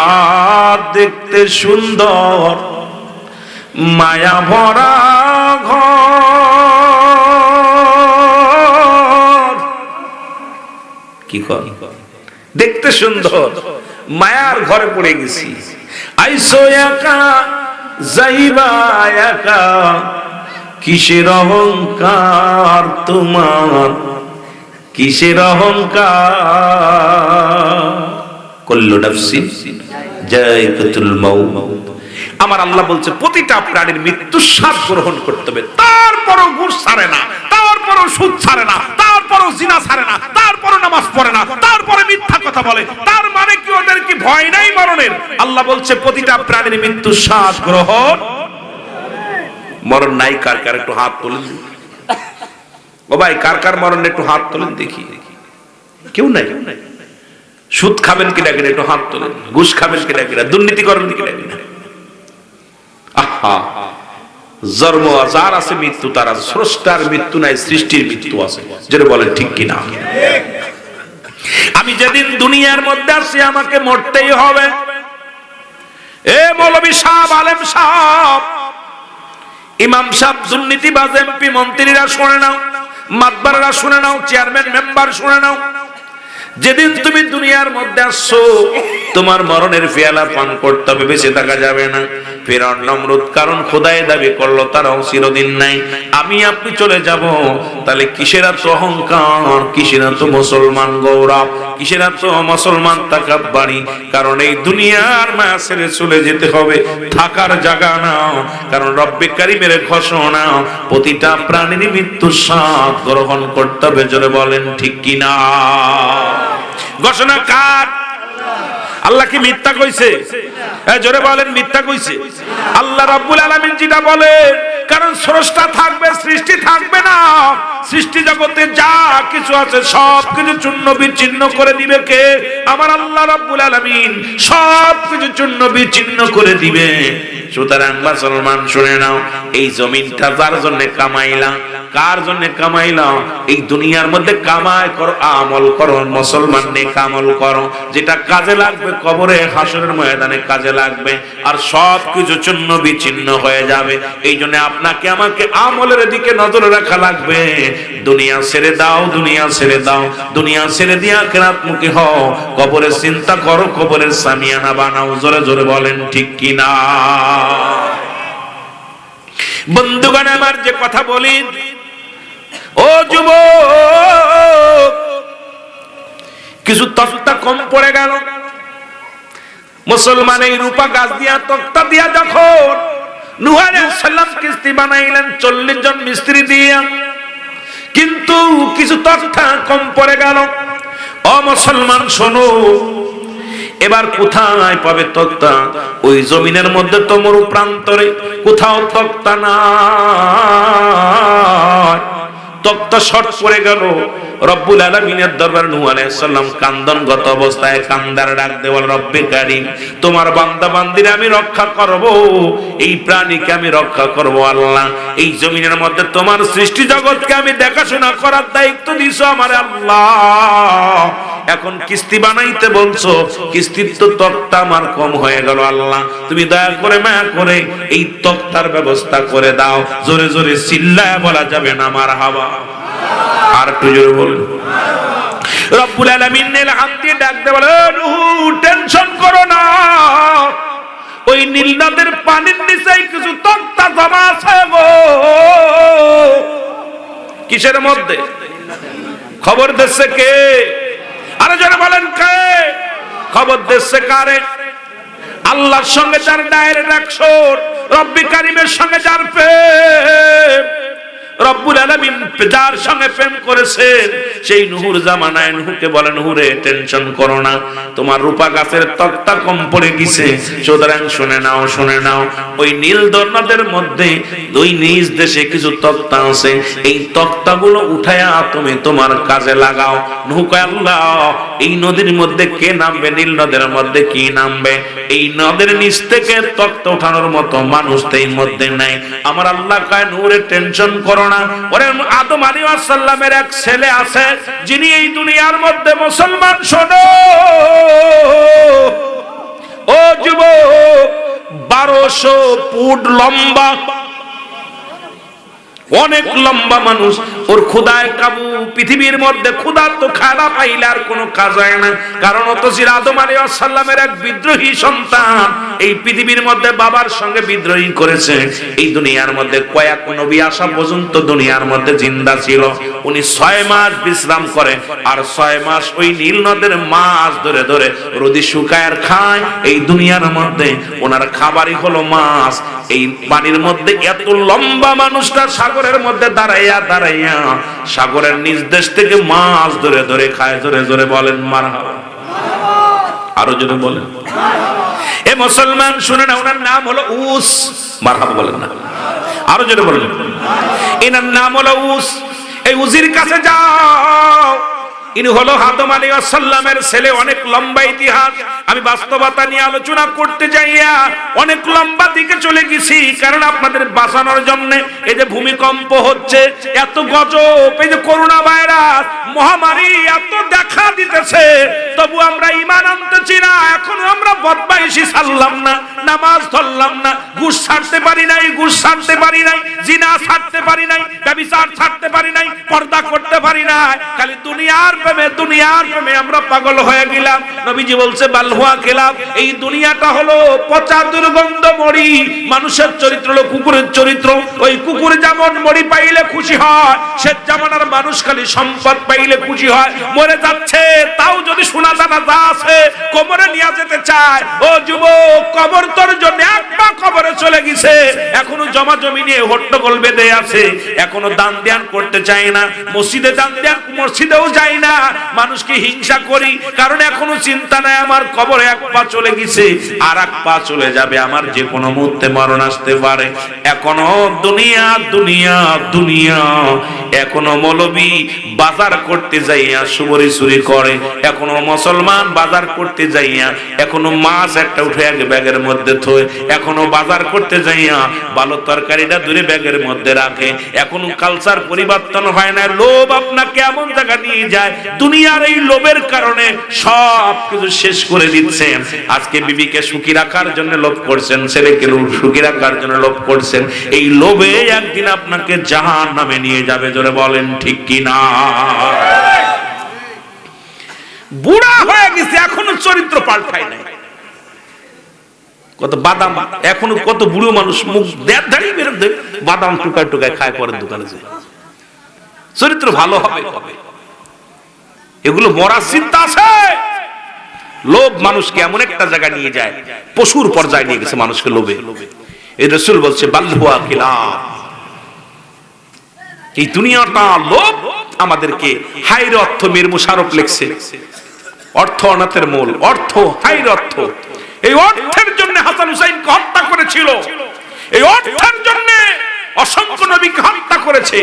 দেখতে সুন্দর, মায়া ভরা ঘর। কি কর? দেখতে সুন্দর, মায়ার ঘরে পড়ে গেছি। আইসো একা যাইবা একা, কিসের অহংকার তোমার, কিসের অহংকার? কুল্লু নাফসিন যায়কাতুল মাউত। আমার আল্লাহ বলছে প্রতিটা প্রাণীর মৃত্যুর স্বাদ গ্রহণ করতে হবে, তারপরও ঘুষ ছাড়ে না, তারপরও সুদ ছাড়ে না, তারপরও জিনা ছাড়ে না, তারপরও নামাজ পড়ে না, তারপরে মিথ্যা কথা বলে। তার মানে কি ওদের কি ভয় নাই মরণের? আল্লাহ বলছে প্রতিটা প্রাণীর মৃত্যুর স্বাদ গ্রহণ। মরণ নাই কার কার? একটু হাত তোলেন। ও ভাই, কার কার মরণ একটু হাত তোলেন দেখি। কেউ নাই। সুদ খাবেন কিনা কিনা একটু হাত তোলেন। ঘুষ খাবেন কিনা কিনা, দুর্নীতি করবেন কিনা কিনা। আহা, জন্ম যার আছে মৃত্যু তার আছে, স্রষ্টার মৃত্যু নাই, সৃষ্টির মৃত্যু আছে। যেটা বলেন ঠিক কিনা? আমি যেদিন দুনিয়ার মধ্যে আসি আমাকে মরতেই হবে। এ মৌলবী সাহেব, আলেম সাহেব, ইমাম সাহেব, দুর্নীতিবাজ এমপি মন্ত্রীরা শুনে নাও, মাতবাররা শুনে নাও, চেয়ারম্যান মেম্বার শুনে নাও, যেদিন তুমি দুনিয়ার মধ্যে আসছো তোমার মরণের পেয়ালা পান করতে হবে, বেঁচে থাকা যাবে না। ফিরআউন নমরুদ কারণ খোদায় দাবি করলো তারাও চিরদিন নাই, আমি আপনি চলে যাব। তাহলে কিসের এত অহংকার, কিসের এত মুসলমান গৌরব, কিসের এত মুসলমান তাকাব্বুরি? কারণ এই দুনিয়ার মায়া ছেড়ে চলে যেতে হবে, থাকার জায়গা না। কারণ রব্বে কারীমের ঘোষণা প্রতিটা প্রাণীর মৃত্যুর স্বাদ গ্রহণ করতে হবে। জোরে বলেন ঠিক কিনা? ঘোষণা কার? আল্লাহ কি মিথ্যা কইছে? জোরে বলেন মিথ্যা কইছে? আল্লাহ রাব্বুল আলামিন যেটা বলে, কারণ স্রষ্টা থাকবে, সৃষ্টি থাকবে না। সৃষ্টি জগতে যা কিছু আছে সব কিছু চূর্ণ বিচ্ছিন্ন করে দিবে কে? আমার আল্লাহ রাব্বুল আলামিন সব কিছু চূর্ণ বিচ্ছিন্ন করে দিবে। সুতরাং মুসলমান শুনে নাও, এই জমিনটা যার জন্য কামাইলা, কার জন্য কামাইলা? এই দুনিয়ার মধ্যে কামাই করো, আমল করো, মুসলমান নেক আমল করো, যেটা কাজে লাগবে কবরে হাসরের ময়দানে কাজে লাগবে, আর সব কিছু চূর্ণ বিচ্ছিন্ন হয়ে যাবে। এই জন্য আপনাকে আমাকে আমলের দিকে নজর রাখা লাগবে। দুনিয়া ছেড়ে দাও, দুনিয়া ছেড়ে দাও, দুনিয়া ছেড়ে দিয়ে আখিরাত মুখী হও। কবরের চিন্তা করো, কবরের সামিয়ানা বানাও। জোরে জোরে বলেন ঠিক কিনা? বন্ধুগণ আমার, যে কথা বলি, ও যুবক, কিছু তক্তা কম পড়ে গেল। মুসলমান এই রূপা গাছ দিয়া তক্তা দিয়া যখন নূহ আলাইহিস সালাম কিস্তি বানাইলেন 40 জন মিস্ত্রি দিয়া, কিন্তু কিছু তক্তা কম পড়ে গেল। ও মুসলমান শোনো, এবার কোথায় পাবে তক্তা? ওই জমিনের মধ্যে তো মরু প্রান্তরে কোথাও তক্তা নাই। তক্তা শর্ট পড়ে গেল। রব্বুল আলামিনের দরবারে নূহ আলাইহিস সালাম কান্দনগত অবস্থায় কান্দার ডাক দেওয়াল, রব্বে কারীম, তোমার বান্দা বান্দিরা আমি রক্ষা করব, এই প্রাণীকে আমি রক্ষা করব। আল্লাহ, এই জমিনের মধ্যে তোমার সৃষ্টি জগৎকে আমি দেখাশোনা করার দায়িত্ব দিছো আমার আল্লাহ। এখন কিস্তি বানাইতে বলছো, কিস্তির তো তক্তা আমার কম হয়ে গেল। আল্লাহ, তুমি দয়া করে মায়া করে এই তক্তার ব্যবস্থা করে দাও। জোরে জোরে চিল্লায় বলা যাবে না মারহাবা? আর একটু জোরে বলুন। রব্বুল আলামিন নীল হাত দিয়ে ডাক দিয়ে বলে, নূহ, টেনশন করো না, ওই নীল নদের পানির নিচে কিছু তক্তা জমা আছে গো। কিসের মধ্যে? খবর দিচ্ছে কে? আরে যারা বলেন কে? খবর দিচ্ছে কারে? আল্লাহর সঙ্গে যার ডাইরেক্ট রাখছর, রব্বে কারীমের সঙ্গে যার প্রেম, রব্বুল আলামিন যার সঙ্গে প্রেম করেছেন, সেই নূহুর জামানায় নূহকে বলেন, নূরে টেনশন করো না, তোমার রূপা গাছের তক্তা কম পড়ে গেছে। সুতরাং শুনে নাও, শুনে নাও, ওই নীল দরনাদের মধ্যে দুই নিজ দেশে কিছু তক্তা আছে, এই তক্তাগুলো উঠায়া তুমি তোমার কাজে লাগাও। নূহ কয়, আল্লাহ এই নদীর মধ্যে কে নামবে? নীল নদের মধ্যে কি নামবে? এই নদের নিচ থেকে তক্ত ওঠানোর মতো মানুষ তো এই মধ্যে নাই। আমার আল্লাহ কয় নূরে টেনশন করো না। ওরে আদম আলাইহিস সালামের এক ছেলে আছে যিনি এই দুনিয়ার মধ্যে মুসলমান। শোনো ও যুবক, 1200 ফুট লম্বা, অনেক লম্বা মানুষ। ওর ক্ষুধায় কাবু। পৃথিবীর মধ্যে ক্ষুধা তো খানা পাইলে আর কোনো কাজ হয় না। কারণ ও তো ছিল আদম আলাইহিস সালামের এক বিদ্রোহী সন্তান। এই পৃথিবীর মধ্যে বাবার সঙ্গে বিদ্রোহী করেছে। এই দুনিয়ার মধ্যে কয়েক নবী আসা পর্যন্ত দুনিয়ার মধ্যে জিন্দা ছিল। উনি 6 মাস বিশ্রাম করে, আর 6 মাস ওই নীল নদের মাছ ধরে ধরে রোদে শুকায় আর খায়। এই দুনিয়ার মধ্যে ওনার খাবারই হলো মাছ। এই পানির মধ্যে এত লম্বা মানুষটা সাগরের মধ্যে দাঁড়াইয়া দাঁড়াইয়া সাগরের নিজ দেশ থেকে মাছ ধরে ধরে খায়। জোরে জোরে বলেন মারহাবা। আরো জোরে বলেন এ মুসলমান শুনে না, ওনার নাম হলো উস। মারহাবা বলেন না, আরো জোরে বলেন। এনার নাম হলো উস। এই উজির কাছে যাও। ইনি হলো আদম আলাইহিস সালামের ছেলে। অনেক লম্বা ইতিহাস। আমি বাস্তবতা নিয়ে আলোচনা করতে যাইয়া অনেক লম্বা দিকে চলে গেছি, কারণ আপনাদের বাঁচানোর জন্য। এই যে ভূমিকম্প হচ্ছে, এত গজব, এই যে করোনা ভাইরাস মহামারী এত দেখা দিতেছে, তবু আমরা ঈমান আনতেছি না। এখন আমরা বদমাইশি ছাড়লাম না, নামাজ ধরলাম না, ঘুষ ছাড়তে পারি নাই, ঘুষ ছাড়তে পারি নাই, জিনা ছাড়তে পারি নাই, ব্যভিচার ছাড়তে পারি নাই, পর্দা করতে পারি নাই। খালি দুনিয়ার প্রেমে আমরা পাগল হয়ে গেলাম। নবীজি বলছে বালহুয়া খেলাম। এই দুনিয়াটা হলো পচা দুর্গন্ধ মরি। মানুষের চরিত্র হলো কুকুরের চরিত্র। ওই কুকুর যেমন মরি পাইলে খুশি হয়, সে জামানার মানুষ খালি সম্পদ পাইলে খুশি হয়। মরে যাচ্ছে তাও যদি সোনা দানা যা আছে কবরে নিয়ে যেতে চায়। ও যুবক, কবর তোর জন্য একবার কবরে চলে গেছে, এখনো জমা জমি নিয়ে হট্টগোল বেঁধে আছে, এখনো দান ধ্যান করতে চায় না। মসজিদে দান ধ্যান মসজিদেও যায় না। মানুষকে হিংসা করি, কারণ এখনো চিন্তা নাই আমার কবরে এক পা চলে গেছে, আর এক পা চলে যাবে, আমার যে কোনো মুহূর্তে মরণ আসতে পারে। এখনো দুনিয়া দুনিয়া দুনিয়া। এখনো মৌলবী বাজার করতে যাইয়া সুবরি চুরি করে। এখনো মুসলমান বাজার করতে যাইয়া এখনো মাছ একটা উঠে এক ব্যাগের মধ্যে থয়। এখনো বাজার করতে যাইয়া ভালো তরকারিটা দূরে ব্যাগের মধ্যে রাখে। এখনো কালচার পরিবর্তন হয় না। লোভ আপনাকে এমন জায়গা নিয়ে যায়, দুনিয়ার এই লোভের কারণে সব কিছু শেষ করে দিচ্ছেন। আজকে বিবিকে সুখী রাখার জন্য লোভ করছেন, ছেলেকে সুখী রাখার জন্য লোভ করছেন। এই লোভে একদিন আপনাকে জাহান্নামে নিয়ে যাবে। জোরে বলেন ঠিক কিনা? বুড়া হয়ে গেছে, এখনো চরিত্র পাল্টায় নাই। কত বাদাম, এখনো কত বুড়ো মানুষ মুখ দাঁড়িয়ে বেরোতে বাদাম টুকায় টুকায় খায় পরের দোকানে যায়। চরিত্র ভালো হবে কবে? এগুলো মরার চিন্তা আছে। লোভ মানুষকে এমন একটা জায়গা নিয়ে যায়, পশুর পর্যায়ে নিয়ে গেছে মানুষকে লোভে। এই রাসূল বলছে বালহুয়া খিলাফ। এই দুনিয়াটা লোভ আমাদেরকে হাইর অর্থ। মীর মুশাররফ লিখছে অর্থ অনাথের মূল। অর্থ হাইর অর্থ। এই অর্থের জন্য হাসান হুসাইনকে হত্যা করেছিল। এই অর্থের জন্য অসংখ্য নবীকে হত্যা করেছে।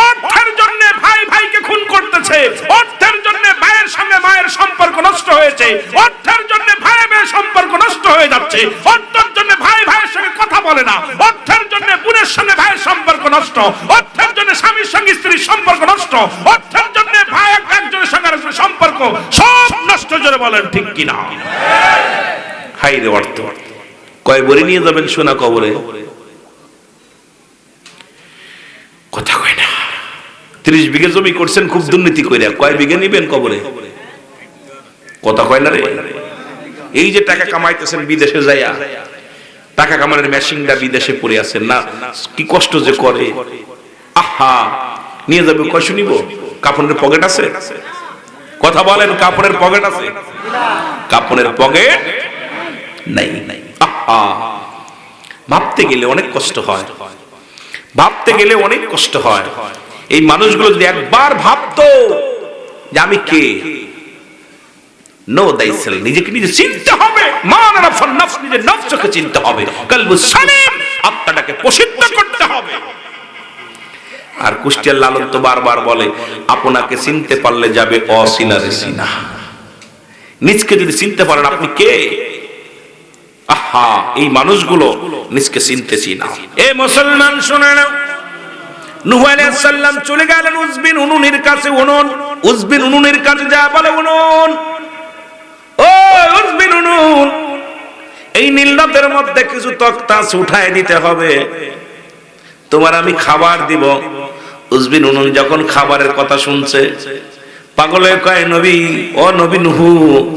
অর্থের জন্য ভাই ভাইকে খুন করতেছে। অর্থের জন্য ভাইয়ের সঙ্গে মায়ের সম্পর্ক নষ্ট হয়েছে। অর্থের জন্য ভাই ভাইয়ের সম্পর্ক নষ্ট হয়ে যাচ্ছে। অর্থের জন্য ভাই ভাইয়ের সঙ্গে কথা বলে না। অর্থের জন্য বোনের সঙ্গে ভাইয়ের সম্পর্ক নষ্ট। অর্থের জন্য স্বামীর সঙ্গে স্ত্রীর সম্পর্ক নষ্ট। অর্থের জন্য ভাই একজনের সঙ্গে আরেকজনের সম্পর্ক সব নষ্ট। জোরে বলেন ঠিক কিনা? হাই রে অর্থ। কয় বড়ি নিয়ে যাবেন সোনা কবরে? কথা কয় না। 30 বিঘা জমি করছেন খুব দুর্নীতি কইরা, কয় বিঘা নিবেন কবরে? কথা কয় না রে। এই যে টাকা কামাইতেছেন বিদেশে যাইয়া, টাকা কামানোর মেশিনটা বিদেশে পড়ে আছে না, কি কষ্ট যে করে। আহা, নিয়ে যাবে কয়শো নিব? কাপড়ের পকেট আছে? কথা বলেন, কাপড়ের পকেট আছে? কাপড়ের পকেট নাই। আহা, ভাবতে গেলে অনেক কষ্ট হয়। ভাবতে গেলে অনেক কষ্ট হয়। এই মানুষগুলো যদি একবার ভাবতো যে আমি কে, নো দাইসেল, নিজেকে নিজে চিনতে হবে। মান নাফস, নফস নিজের নফসকে চিনতে হবে। কলবু সালিম, আত্মাটাকে পরিশুদ্ধ করতে হবে। আর কুষ্টিয়ার লালন তো বারবার বলে আপনাকে চিনতে পারলে যাবে অচিনারে চিনা। নিজকে যদি চিনতে পারেন আপনি কে, আহা এই মানুষগুলো নিজকে চিনতেছি না। এ মুসলমান শুনে নাও, নূহ আলাইহিস সালাম চলে গেলেন উজবিন উনুনের কাছে। উজবিন উনুনের কাছে যা বলে, উনুন ও উজবিন উনুন, এই নীল নদের মধ্যে কিছু তক্তা উঠায় দিতে হবে, তোমার আমি খাবার দিব। উজবিন উনুন যখন খাবারের কথা শুনছে, পাগলে কয় নবী, ও নবী নূহ,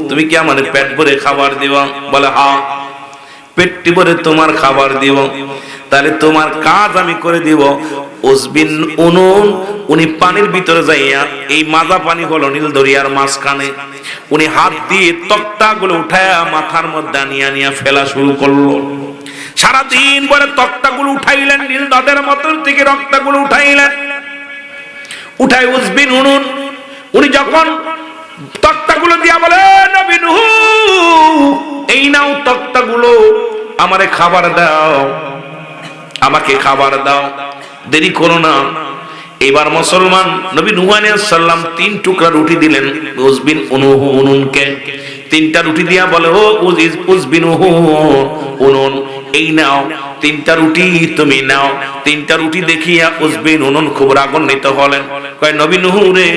তুমি কি আমার পেট ভরে খাবার দিবা? বলে হ্যাঁ, পেটটি ভরে তোমার খাবার দিব। তাহলে তোমার কাজ আমি করে দিব। উজবিন উনুন উনি পানির ভিতরে যাইয়া, এই মাজা পানি হলো নীল দরিয়ার মাঝখানে, উনি হাত দিয়ে তক্তাগুলো উঠায়া মাথার মধ্যে আনিয়া ফেলা শুরু করলো। সারাদিন পরে তক্তাগুলো উঠাইলেন, নীল নদের মতন থেকে রক্তাগুলো উঠাইলেন। উঠাই উজবিন উনুন উনি যখন তক্তাগুলো দিয়া বলে, নবী নূহ এই নাও তক্তাগুলো, আমারে খাবার দাও, আমাকে খাবার দাও, দেরি করো না। এবার মুসলমান নবী নূহ আলাইহিস সালাম 3 টুকরা রুটি দিলেন উজবিন উনুনকে। 3টা রুটি দিয়া বলে, ও উজবিন উনুন এই নাও 3টা রুটি তুমি নাও। 3টা রুটি দেখিয়া উজবিন উনুন খুব রাগান্বিত হলেন, কয় নবী নূহ রে,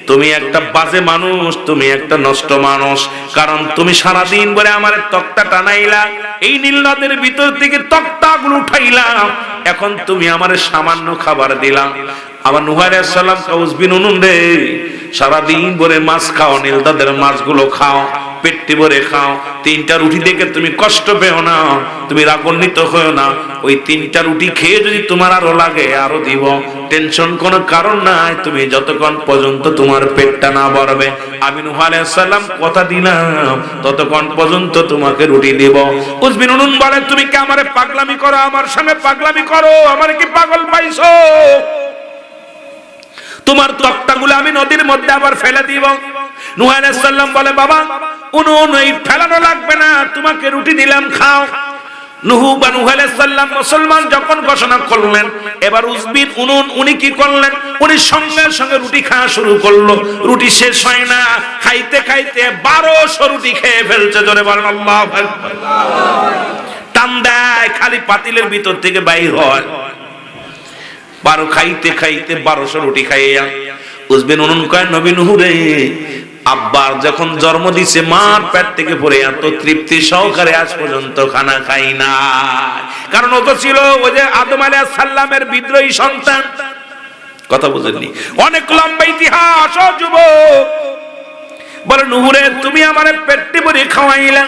তুমি একটা বাজে মানুষ, তুমি একটা নষ্ট মানুষ, কারণ তুমি সারাদিন ধরে আমার তক্তা টানাইলা, এই নীল নদের ভিতর থেকে তক্তাগুলো উঠাইলাম, এখন তুমি আমার সামান্য খাবার দিলাম। আমার নূহ আলাইহিস সালাম উজবিন উনুন রে, সারাদিন ভরে মাছ খাও, নীল নদের মাছগুলো খাও, পেটটি ভরে খাও, 3টা রুটি দেখে তুমি কষ্ট পেও না, তুমি রাগান্বিত হও না। ওই 3টা রুটি খেয়ে যদি তোমার আরো লাগে আরো দিব, টেনশন কোনো কারণ নাই, তুমি যতক্ষণ পর্যন্ত তোমার পেটটা না ভরবে, আমি নূহ আলাইহিস সালাম কথা দিলাম ততক্ষণ পর্যন্ত তোমাকে রুটি দিব। উজবিন উনুন বলে, তুমি কি আমারে পাগলামি করো? আমার সঙ্গে পাগলামি করো? আমারে কি পাগল পাইছো? তোমার তক্তাগুলো আমি নদীর মধ্যে আবার ফেলে দিব। নূহ আলাইহিস সালাম বলে, বাবা উনুন এই ফেলানো লাগবে না, তোমাকে রুটি দিলাম, খাও। নূহ আলাইহিস সালাম মুসলমান যখন ঘোষণা করলেন, এবার উজবিন উনুন উনি কি করলেন, উনি সঙ্গে সঙ্গে রুটি খাওয়া শুরু করলো। রুটি শেষ হয় না, খাইতে খাইতে 1200 রুটি খেয়ে ফেলছে। জোরে বলেন আল্লাহু আকবার। টান দেয়, খালি পাতিলের ভিতর থেকে বাইর হয়। 12 খাইতে খাইতে 1200 রুটি খাইয়া উজবিন উনুন কয়, নবী নূহ রে, আব্বার যখন জন্ম দিছে মার পেট থেকে পড়ে এত তৃপ্তি সহকারে আজ পর্যন্ত খানা খাই না। কারণ ও তো ছিল ওই যে আদম আলাইহিস সালামের বিদ্রোহী সন্তান। কথা বুঝেননি? অনেক লম্বা ইতিহাস। ও যুবক বলে, নূহ রে, তুমি আমারে পেটটি ভরে খাওয়াইলা,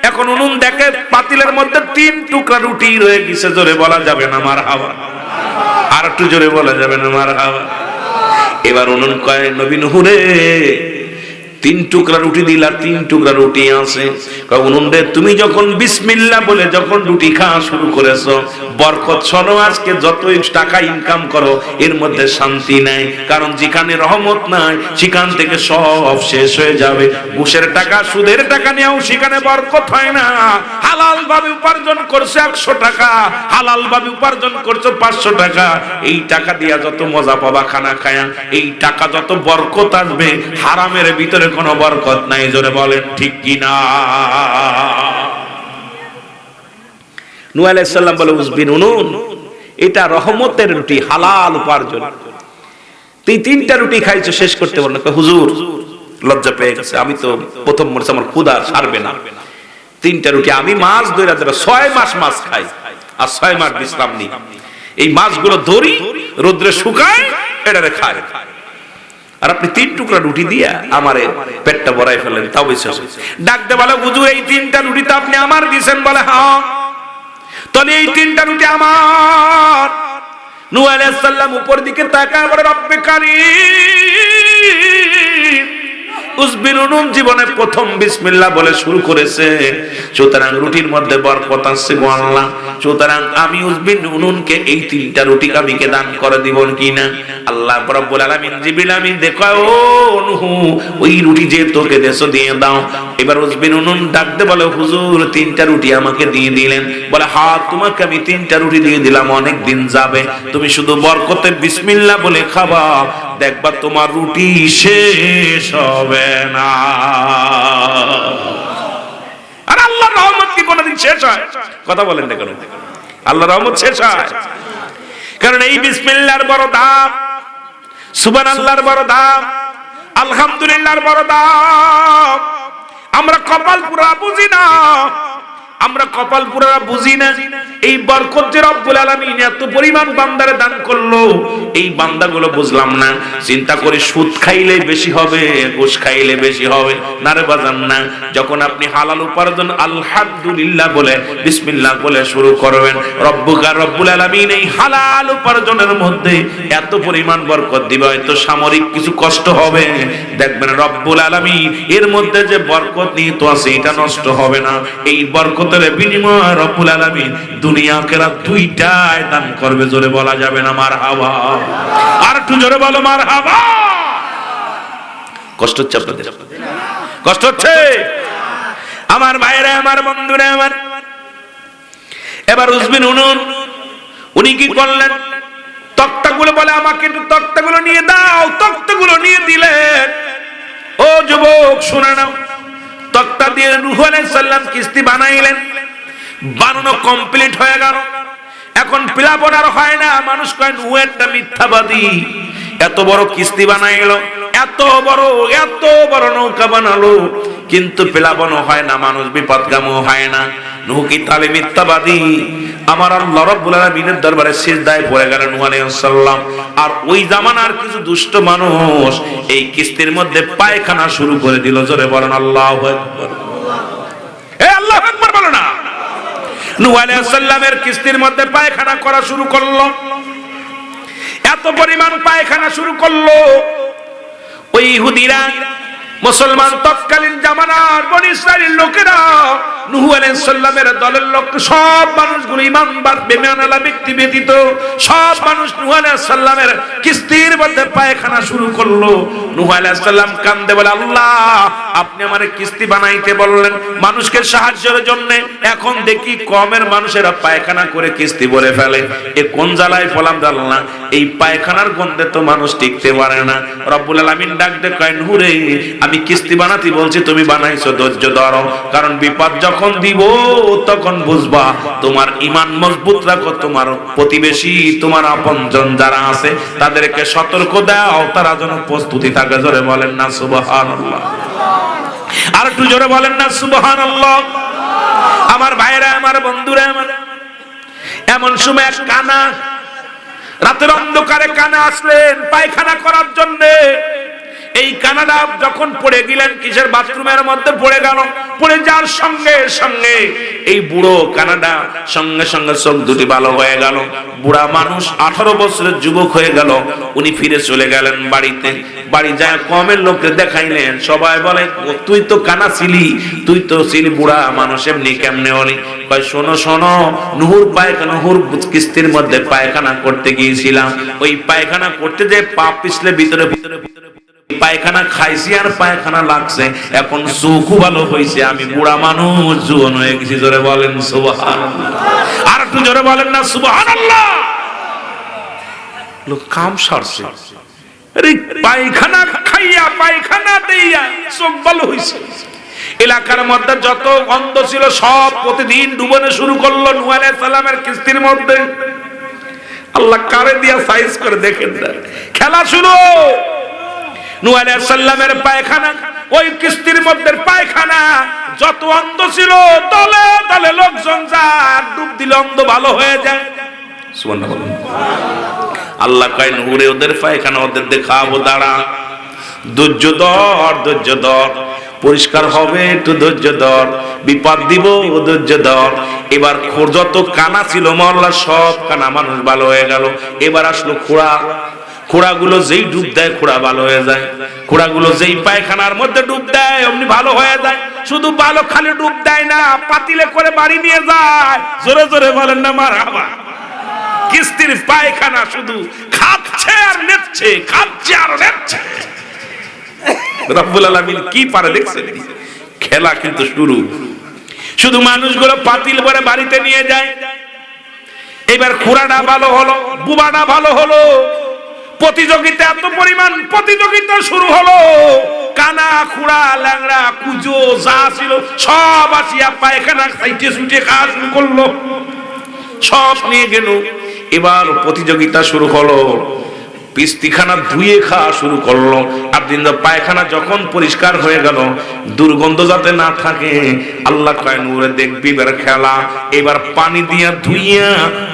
এখন উনুন দেখে পাতিলের মধ্যে 3 টুকরা রুটি রয়ে গেছে। জোরে বলা যাবে না মারহাবা? আর একটু জোরে বলা যাবে না মারহাবা? এবার উনুন কয়, নবী নূহ রে, 3 টুকরা রুটি দিলা, 3 টুকরা রুটি আছে। উনুন রে, তুমি যখন বিসমিল্লাহ বলে যখন রুটি খাওয়া শুরু করেছো, বরকত শোনো, আজকে যতই টাকা ইনকাম করো এর মধ্যে শান্তি নাই, কারণ যেখানে রহমত নাই সেখান থেকে সব শেষ হয়ে যাবে। ঘুষের টাকা সুদের টাকা নিয়েও সেখানে বরকত হয় না। হালাল ভাবে উপার্জন করছে 100 টাকা, হালাল ভাবে উপার্জন করছো 500 টাকা, এই টাকা দিয়া যত মজা পাবা খানা খায়া, এই টাকা যত বরকত আসবে, হারামের ভিতরে কোনো বরকত নাই। জোরে বলেন ঠিক কিনা? নূহ আলাইহিস সালাম বলে, উজবিন উনুন এটা রহমতের রুটি, হালাল উপার্জন, তুই 3টা রুটি খাইছো, শেষ করতে পারো না। হুজুর লজ্জা পেয়ে গেছে, আমি তো প্রথম মরছে, আমার ক্ষুধা ছাড়বে না। 3টা রুটি, আমি মাছ ধরে 6 মাস মাছ খাই আর 6 মাস বিশ্রাম নিই, এই মাছগুলো ধরি রোদ্রে শুকায় এটারে খায়, আর আপনি 3 টুকরা রুটি দিয়া আমারে পেটটা ভরাই ফেলেন, তাও বিশ্বাস। ডাকতে বলে, হুজুর এই 3টা রুটি তো আপনি আমার দিয়েছেন। বলে হ্যাঁ, তাহলে এই 3টা রুটি আমার। নূহ আলাইহিস সালাম উপর দিকে তাকায় বলে, রব্বে কারীম, উজবিন উনুন জীবনে প্রথম বিসমিল্লাহ বলে শুরু করেছে, সুতরাং রুটির মধ্যে বরকত আছে গো আল্লাহ। সুতরাং আমি উজবিন উনুনকে এই 3টা রুটি কামিকে দান করে দিব কিনা? আল্লাহ রাব্বুল আলামিন জিবরিল আমিন দেখো, ও নূহ ওই রুটি যে তোকে দেছো দিয়ে দাও। এবার উজবিন উনুন ডাকতে বলে, হুজুর 3টা রুটি আমাকে দিয়ে দিলেন। বলে হ্যাঁ, তোমাকে আমি 3টা রুটি দিয়ে দিলাম, অনেক দিন যাবে, তুমি শুধু বরকতে বিসমিল্লাহ বলে খাবা, দেখবা তোমার রুটি শেষ হবে না। শেষ হয়? কথা বলেন না কেন? আল্লাহর রহমত শেষ হয়, কারণ এই বিসমিল্লাহর বড় দাম, সুবহানাল্লাহর বড় দাম, আলহামদুলিল্লাহর বড় দাম। আমরা কপাল পুরা বুঝি না, আমরা কপাল পুরা বুঝি না। এই বরকত যে রব্বুল আলামিন এত পরিমাণ বান্দারে দান করলো, এই বান্দাগুলো বুঝলাম না। চিন্তা করে সুদ খাইলে বেশি হবে, ঘুষ খাইলে বেশি হবে না রে বাজান না। যখন আপনি হালাল উপার্জন আলহামদুলিল্লাহ বলে বিসমিল্লাহ বলে শুরু করবেন, রব্বুল আলামিন এই হালাল উপার্জনের মধ্যে এত পরিমাণ বরকত দিবে। হয়তো সামরিক কিছু কষ্ট হবে, দেখবেন রব্বুল আলামিন এর মধ্যে যে বরকত নিহিত আছে এটা নষ্ট হবে না। এই বরকতের বিনিময়ে রব্বুল আলামিন দুনিয়া আখিরাত দুইটাই দান করবে। জোরে বলা যাবে না মারহাবা? আর একটু জোরে বলো মারহাবা। কষ্ট হচ্ছে আপনাদের? কষ্ট হচ্ছে? আমার ভাইরা, আমার বন্ধুরা, আমার এবার উজবিন উনি কি করলেন? তক্তাগুলো বলে আমাকে একটু তক্তাগুলো নিয়ে দাও। তক্তাগুলো নিয়ে দিলেন। ও যুবক শুনে নাও, তক্তা দিয়ে নূহ আলাইহিস সালাম কিস্তি বানাইলেন। বানানো কমপ্লিট হয়ে গেল। এখন প্লাবন আর হয় না। মানুষ কয় নূহ একটা মিথ্যাবাদী, এত বড় কিস্তি বানাইলো, এত বড় নৌকা বানালো, কিন্তু প্লাবনও হয় না, মানুষ বিপদগামও হয় না। নূহ কি তাহলে মিথ্যাবাদী? আমার আল্লাহ রাব্বুল আলামিনের দরবারে সিজদায় পড়ে গেলেন নূহ আলাইহিস সালাম। আর ওই জামানার কিছু দুষ্ট মানুষ এই কিস্তির মধ্যে পায়খানা শুরু করে দিল। জোরে বলেন আল্লাহু আকবার। এ আল্লাহু আকবার বলো না। নূহ আলাইহিস সালামের কিস্তির মধ্যে পায়খানা করা শুরু করলো। এত পরিমাণ পায়খানা শুরু করলো, ওই ইহুদিরা, মুসলমান তৎকালীন জামানার বনি ইসরাইলের লোকেরা, নূহ আলাইহিস সালামের দলের লোক, সব মানুষগুলো ঈমানদার বেঈমানওয়ালা ব্যক্তি ব্যতীত সব মানুষ নূহ আলাইহিস সালামের কিস্তির মধ্যে পায়খানা শুরু করলো। নূহ আলাইহিস সালাম কান্দে বলে, আল্লাহ আপনি আমারে কিস্তি বানাইতে বললেন মানুষকে সাহায্যের জন্য, এখন দেখি কমের মানুষেরা পায়খানা করে কিস্তি ভরে ফেলে। এ কোন জ্বালায় ফলাম জানলা, এই পায়খানার গন্ধে তো মানুষ টিকতে পারে না। রব্বুল আলামিন ডাক দিয়ে কয়, নূহ রে, আমি কিস্তি বানাতে বলছি, তুমি বানাইছো, ধৈর্য ধরো, কারণ বিপদ যখন দিব তখন বুঝবা। তোমার ঈমান মজবুত রাখো, তোমার প্রতিবেশী, তোমার আপনজন যারা আছে তাদেরকে সতর্ক দাও, তারা যেন প্রস্তুতি থাকে। জোরে বলেন না সুবহানাল্লাহ? আর একটু জোরে বলেন না সুবহানাল্লাহ? আমার ভাইরা, আমার বন্ধুরা, আমার এমন সময় এক কানা, রাতের অন্ধকারে কানা আসলেন পায়খানা করার জন্য। এই কানাডা যখন পড়ে গেলেন, কিসের বাথরুমের মধ্যে পড়ে গেল। পড়ে যাওয়ার সঙ্গে সঙ্গে এই বুড়ো কানাডা সঙ্গে সঙ্গে চোখ দুটি ভালো হয়ে গেল। বুড়া মানুষ 18 বছরের যুবক হয়ে গেল। উনি ফিরে চলে গেলেন বাড়িতে। বাড়ি যায় কমের লোককে দেখাইলেন। সবাই বলে, তুই তো কানা ছিলি, তুই তো ছিলি বুড়া মানুষ, এমনি কেমনে হলি? কয়, শোনো শোনো, নূহুর নূহুর কিস্তির মধ্যে পায়খানা করতে গিয়েছিলাম। ওই পায়খানা করতে যে পা পিছলে ভিতরে পায়খানা খাইছি আর পায়খানা লাগছে, এখন চোখ ভালো হয়েছে, আমি বুড়া মানুষ জোয়ান হয়ে গেছি। জোরে বলেন সুবহানাল্লাহ? আর একটু জোরে বলেন না সুবহানাল্লাহ? লোক কাম সারছে, আরে পায়খানা খাইয়া পায়খানা দেইয়া চোখ ভালো হয়েছে। এলাকার মধ্যে যত অন্ধ ছিল সব প্রতিদিন ডুবানো শুরু করলো নূহ আলাইহিস সালামের কিস্তির মধ্যে। আল্লাহ কারে দিয়া সাইজ করে দেখেন না, খেলা শুরু। নূহ আলাইহিস সালামের পায়খানা, ওই কিস্তির মধ্যে পায়খানা, যত অন্ধ ছিল দলে দলে লোকজন যায়, ডুব দিলে অন্ধ ভালো হয়ে যায়। সুবহানাল্লাহ। আল্লাহ কয়, নূহ রে, ওদের পায়খানা ওদের দেখাবো, দাঁড়া, ধৈর্য ধর, ধৈর্য ধর, পরিষ্কার হবে, একটু ধৈর্য ধর, বিপদ দিব, ধৈর্য ধর। এবার যত কানা ছিল মহল্লা সব কানা মানুষ ভালো হয়ে গেল। এবার আসলো খোড়া। খোড়াগুলো যেই ডুব দেয় খোড়া ভালো হয়ে যায়। খোড়াগুলো যেই পায়খানার মধ্যে ডুব দেয় অমনি ভালো হয়ে যায়। শুধু ভালো খালি ডুব দেয় না, পাতিলে করে বাড়ি নিয়ে যায়। জোরে জোরে বলেন না মারহাবা? কিস্তির পায়খানা শুধু খাচ্ছে আর নেচ্ছে, খাচ্ছে আর নেচ্ছে। রব্বুল আলামিন কি পারে দেখছেন? খেলা কিন্তু শুরু। শুধু মানুষগুলো পাতিল করে বাড়িতে নিয়ে যায়। এবার খোড়াটা ভালো হলো, বুবাটা ভালো হলো, প্রতিযোগিতা, এত পরিমাণ প্রতিযোগিতা শুরু হলো। কানা খুড়া ল্যাংড়া কুজো যা ছিল সব আসিয়া পায়খানা খাইতে ছুটে খাওয়া শুরু করলো, সব নিয়ে গেল। এবার প্রতিযোগিতা শুরু হলো, পিস্তিখানা ধুয়ে খাওয়া শুরু করলো। আপনি পায়খানা যখন পরিষ্কার হয়ে গেল, দুর্গন্ধ যাতে না থাকে, আল্লাহ কয় নূরে দেখবি বের খেলা। এবার পানি দিয়া ধুইয়া